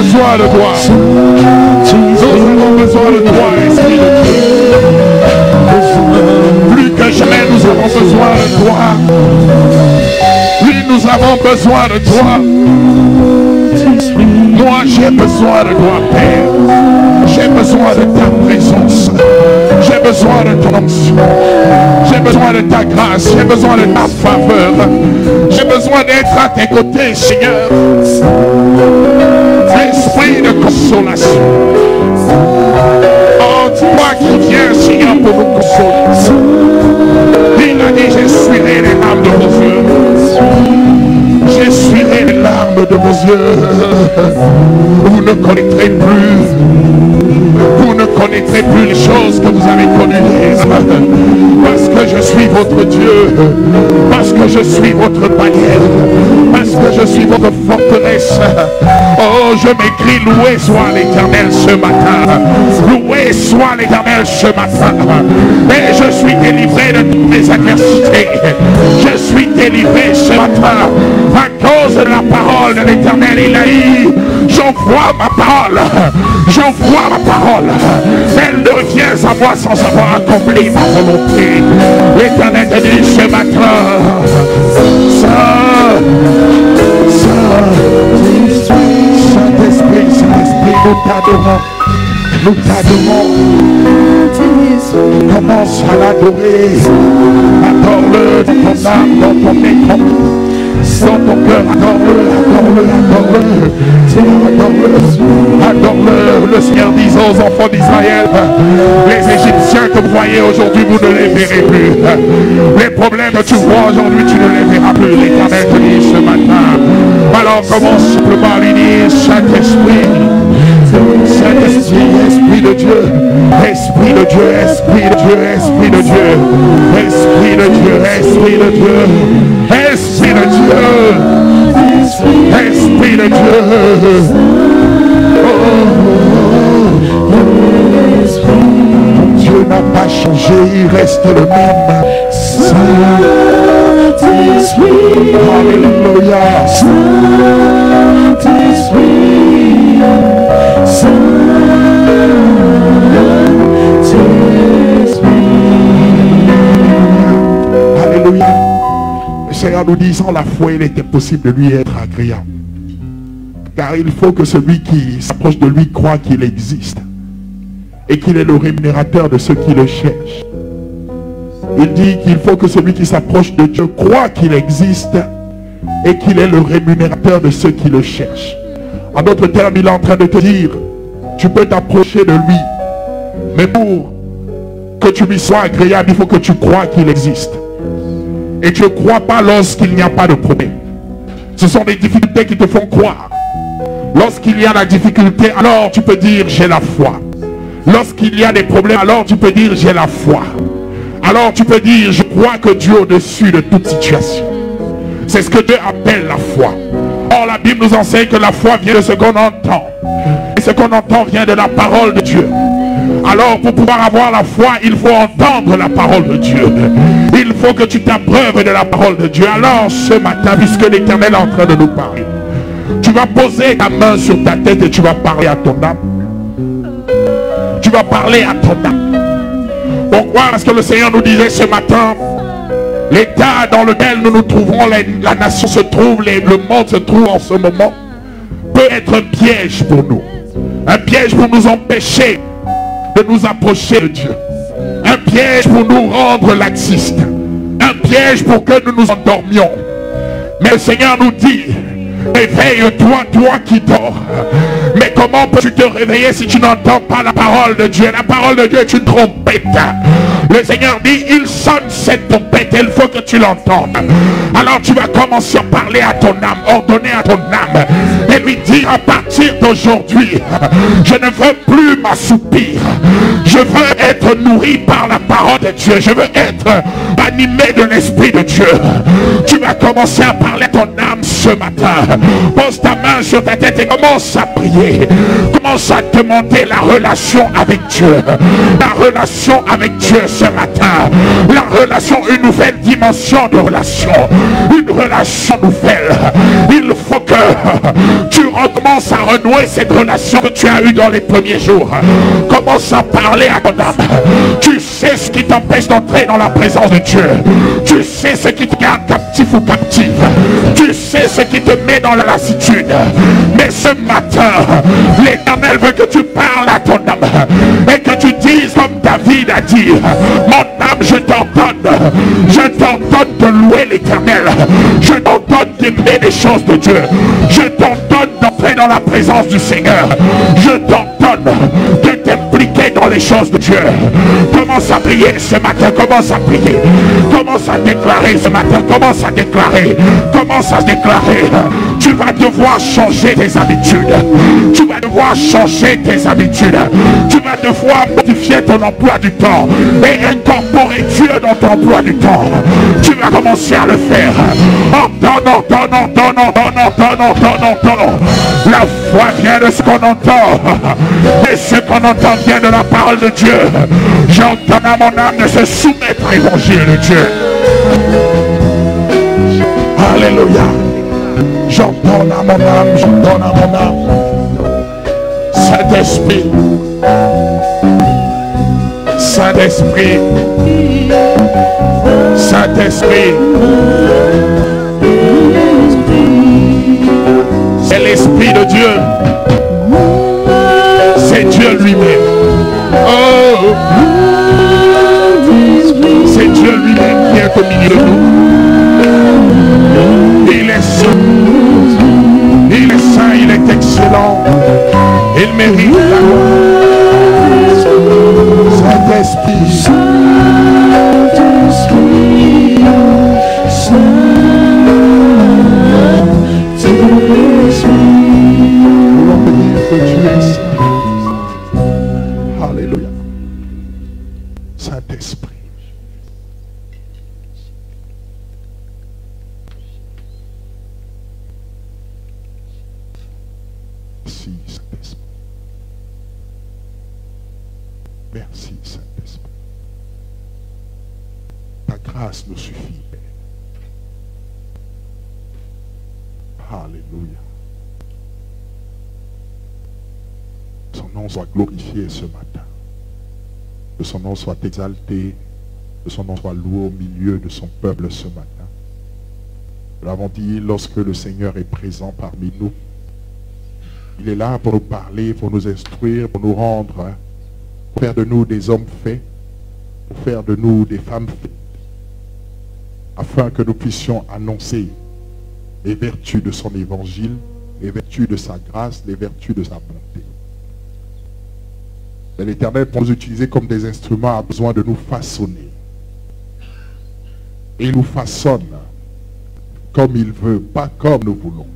A: besoin de toi. Nous avons besoin de toi, Esprit de Dieu. Plus que jamais, nous avons besoin de toi. Oui, nous avons besoin de toi. besoin de toi, Père. J'ai besoin de ta présence. J'ai besoin de ton onction. J'ai besoin de ta grâce. J'ai besoin de ta faveur. J'ai besoin d'être à tes côtés, Seigneur. Esprit de consolation. Oh, toi qui viens, Seigneur, pour nous consoler. Il a dit, j'essuierai les larmes de vos yeux. J'essuierai les larmes de vos yeux. Vous ne connaîtrez plus. Vous ne connaîtrez plus les choses que vous avez connues. Parce que je suis votre Dieu. Parce que je suis votre bannière. Parce que je suis votre forteresse. Oh, je m'écris, loué soit l'Éternel ce matin. Loué soit l'Éternel ce matin. Et je suis délivré de toutes mes adversités. Je suis délivré ce matin à cause de la parole de l'Éternel. Il a dit, j'envoie ma parole. J'envoie ma parole. Elle ne vient à moi sans avoir accompli ma volonté. L'Éternel te dit ce matin, Saint-Esprit, Saint-Esprit, nous t'adorons. Nous t'adorons. Commence à l'adorer. Adore-le dans ton âme, dans ton étang. Dans ton cœur, adore-le, adore-le, adore-le. Le Seigneur disait aux enfants d'Israël, les Égyptiens que vous voyez aujourd'hui, vous ne les verrez plus. Les problèmes que tu vois aujourd'hui, tu ne les verras plus. L'Éternel te dit ce matin. Alors commence simplement à lui dire, Saint-Esprit, Saint-Esprit, Esprit de Dieu, Esprit de Dieu, Esprit de Dieu, Esprit de Dieu, Esprit de Dieu, Esprit de Dieu, Esprit de Dieu, Esprit de Dieu. Dieu n'a pas changé, il reste le même. Saint-Esprit, Alléluia. Saint-Esprit, Alléluia. Le Seigneur nous dit, sans la foi, il était possible de lui être agréable. Car il faut que celui qui s'approche de lui croit qu'il existe. Et qu'il est le rémunérateur de ceux qui le cherchent. Il dit qu'il faut que celui qui s'approche de Dieu croit qu'il existe. Et qu'il est le rémunérateur de ceux qui le cherchent. En d'autres termes, il est en train de te dire, tu peux t'approcher de lui. Mais pour que tu lui sois agréable, il faut que tu crois qu'il existe. Et tu ne crois pas lorsqu'il n'y a pas de problème. Ce sont des difficultés qui te font croire. Lorsqu'il y a la difficulté, alors tu peux dire j'ai la foi. Lorsqu'il y a des problèmes, alors tu peux dire j'ai la foi. Alors tu peux dire je crois que Dieu est au-dessus de toute situation. C'est ce que Dieu appelle la foi. Or la Bible nous enseigne que la foi vient de ce qu'on entend. Et ce qu'on entend vient de la parole de Dieu. Alors pour pouvoir avoir la foi, il faut entendre la parole de Dieu. Il faut que tu t'abreuves de la parole de Dieu. Alors ce matin, puisque l'Éternel est en train de nous parler, tu vas poser ta main sur ta tête et tu vas parler à ton âme. Tu vas parler à ton âme. Pourquoi? Parce que le Seigneur nous disait ce matin, l'état dans lequel nous nous trouvons, la nation se trouve, le monde se trouve en ce moment, peut être un piège pour nous. Un piège pour nous empêcher de nous approcher de Dieu. Un piège pour nous rendre laxistes. Un piège pour que nous nous endormions. Mais le Seigneur nous dit, réveille-toi, toi qui dors. Mais comment peux-tu te réveiller si tu n'entends pas la parole de Dieu? La parole de Dieu est une trompette. Le Seigneur dit, il sonne cette trompette, il faut que tu l'entendes. Alors tu vas commencer à parler à ton âme, ordonner à ton âme, et lui dire à partir d'aujourd'hui, je ne veux plus m'assoupir. Je veux être nourri par la parole de Dieu. Je veux être animé de l'Esprit de Dieu. Tu vas commencer à parler à ton âme ce matin. Pose ta main sur ta tête et commence à prier. Commence à demander la relation avec Dieu. La relation avec Dieu ce matin. La relation, une nouvelle dimension de relation. Une relation nouvelle. Il faut que tu recommences à renouer cette relation que tu as eue dans les premiers jours. Commence à parler à ton âme. Tu sais ce qui t'empêche d'entrer dans la présence de Dieu. Tu sais ce qui te garde captif ou captive. Tu sais ce qui te met dans la lassitude. Mais ce matin, l'Éternel veut que tu parles à ton âme et que tu dises comme David a dit, mon âme, je t'ordonne de louer l'Éternel. Je t'ordonne d'aimer les choses de Dieu. Je t'ordonne d'entrer dans la présence du Seigneur. Je t'ordonne de t'impliquer dans les choses de Dieu. Commence à prier ce matin, commence à prier. Commence à déclarer ce matin, commence à déclarer. Commence à déclarer. Tu vas devoir changer tes habitudes. Tu vas devoir changer tes habitudes. Tu vas devoir modifier ton emploi du temps et incorporer Dieu dans ton emploi du temps. Tu vas commencer à le faire. Ordonne. La foi vient de ce qu'on entend. Et ce qu'on entend vient de la parole de Dieu. J'ordonne à mon âme de se soumettre à l'évangile de Dieu. Alléluia. J'ordonne à mon âme, j'ordonne à mon âme. Saint-Esprit. Saint-Esprit. Saint-Esprit. C'est l'Esprit de Dieu. C'est Dieu lui-même. Oh, c'est Dieu lui-même qui est au milieu de nous. Il est saint. Il est saint, il est excellent. Il mérite la gloire. Saint-Esprit. Alléluia. Saint-Esprit. Merci Saint-Esprit. Merci Saint-Esprit. Ta grâce nous suffit. Alléluia. Son nom soit glorifié ce matin. Que son nom soit exalté. Que son nom soit loué au milieu de son peuple ce matin. Nous l'avons dit, lorsque le Seigneur est présent parmi nous, il est là pour nous parler, pour nous instruire, pour nous rendre, pour faire de nous des hommes faits, pour faire de nous des femmes faites, afin que nous puissions annoncer les vertus de son évangile, les vertus de sa grâce, les vertus de sa bonté. Mais l'Éternel, pour nous utiliser comme des instruments, a besoin de nous façonner. Et il nous façonne comme il veut, pas comme nous voulons.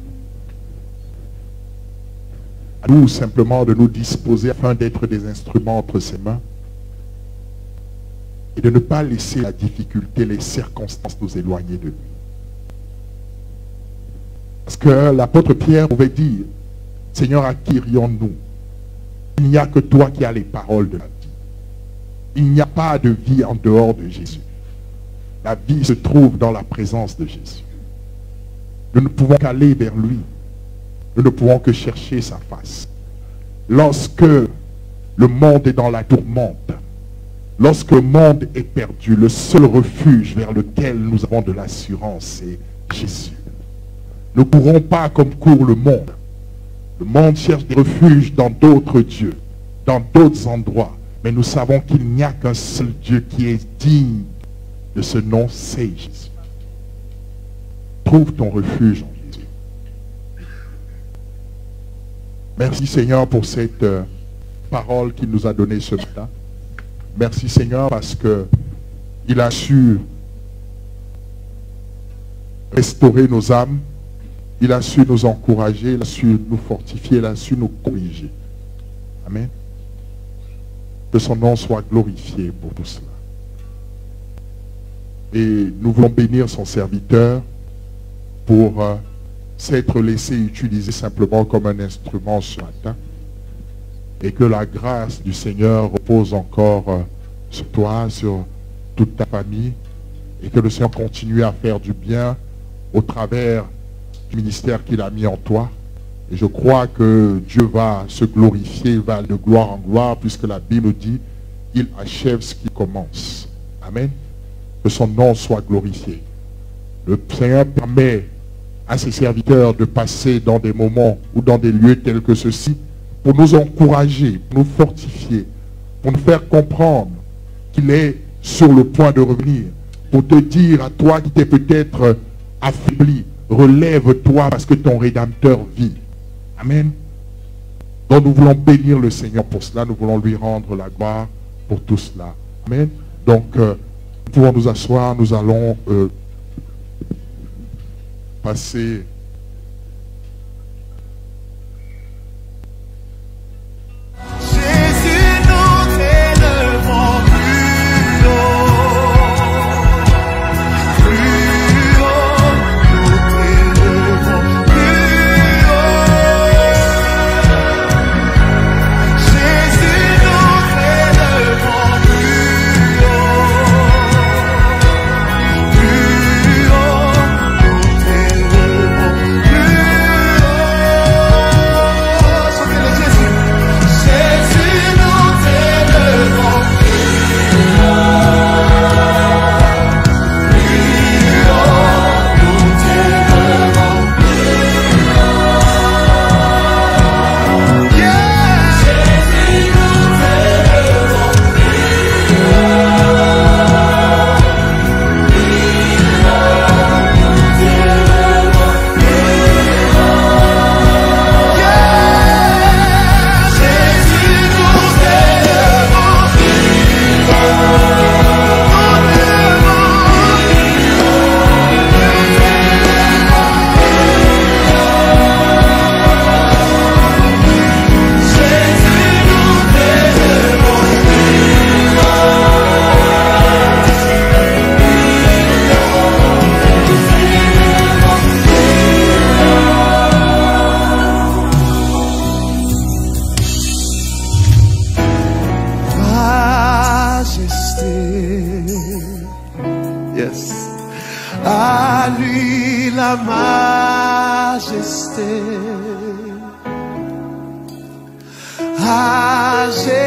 A: À nous simplement de nous disposer afin d'être des instruments entre ses mains et de ne pas laisser la difficulté, les circonstances nous éloigner de lui. Parce que l'apôtre Pierre pouvait dire, Seigneur, à qui irions-nous? Il n'y a que toi qui as les paroles de la vie. Il n'y a pas de vie en dehors de Jésus. La vie se trouve dans la présence de Jésus. Nous ne pouvons qu'aller vers lui. Nous ne pouvons que chercher sa face. Lorsque le monde est dans la tourmente, lorsque le monde est perdu, le seul refuge vers lequel nous avons de l'assurance, c'est Jésus. Nous ne courons pas comme court le monde. Le monde cherche des refuges dans d'autres dieux, dans d'autres endroits. Mais nous savons qu'il n'y a qu'un seul Dieu qui est digne de ce nom, c'est Jésus. Trouve ton refuge en Jésus. Merci Seigneur pour cette parole qu'il nous a donnée ce matin. Merci Seigneur parce que il a su restaurer nos âmes. Il a su nous encourager, il a su nous fortifier, il a su nous corriger. Amen. Que son nom soit glorifié pour tout cela. Et nous voulons bénir son serviteur pour s'être laissé utiliser simplement comme un instrument ce matin. Et que la grâce du Seigneur repose encore sur toi, sur toute ta famille. Et que le Seigneur continue à faire du bien au travers du ministère qu'il a mis en toi. Et je crois que Dieu va se glorifier, va de gloire en gloire, puisque la Bible dit, il achève ce qui commence. Amen. Que son nom soit glorifié. Le Seigneur permet à ses serviteurs de passer dans des moments ou dans des lieux tels que ceux-ci pour nous encourager, pour nous fortifier, pour nous faire comprendre qu'il est sur le point de revenir, pour te dire à toi qui t'es peut-être affaibli, relève-toi parce que ton Rédempteur vit. Amen. Donc nous voulons bénir le Seigneur pour cela, nous voulons lui rendre la gloire pour tout cela. Amen. Donc nous pouvons nous asseoir, nous allons passer
C: à lui la majesté, à Jésus.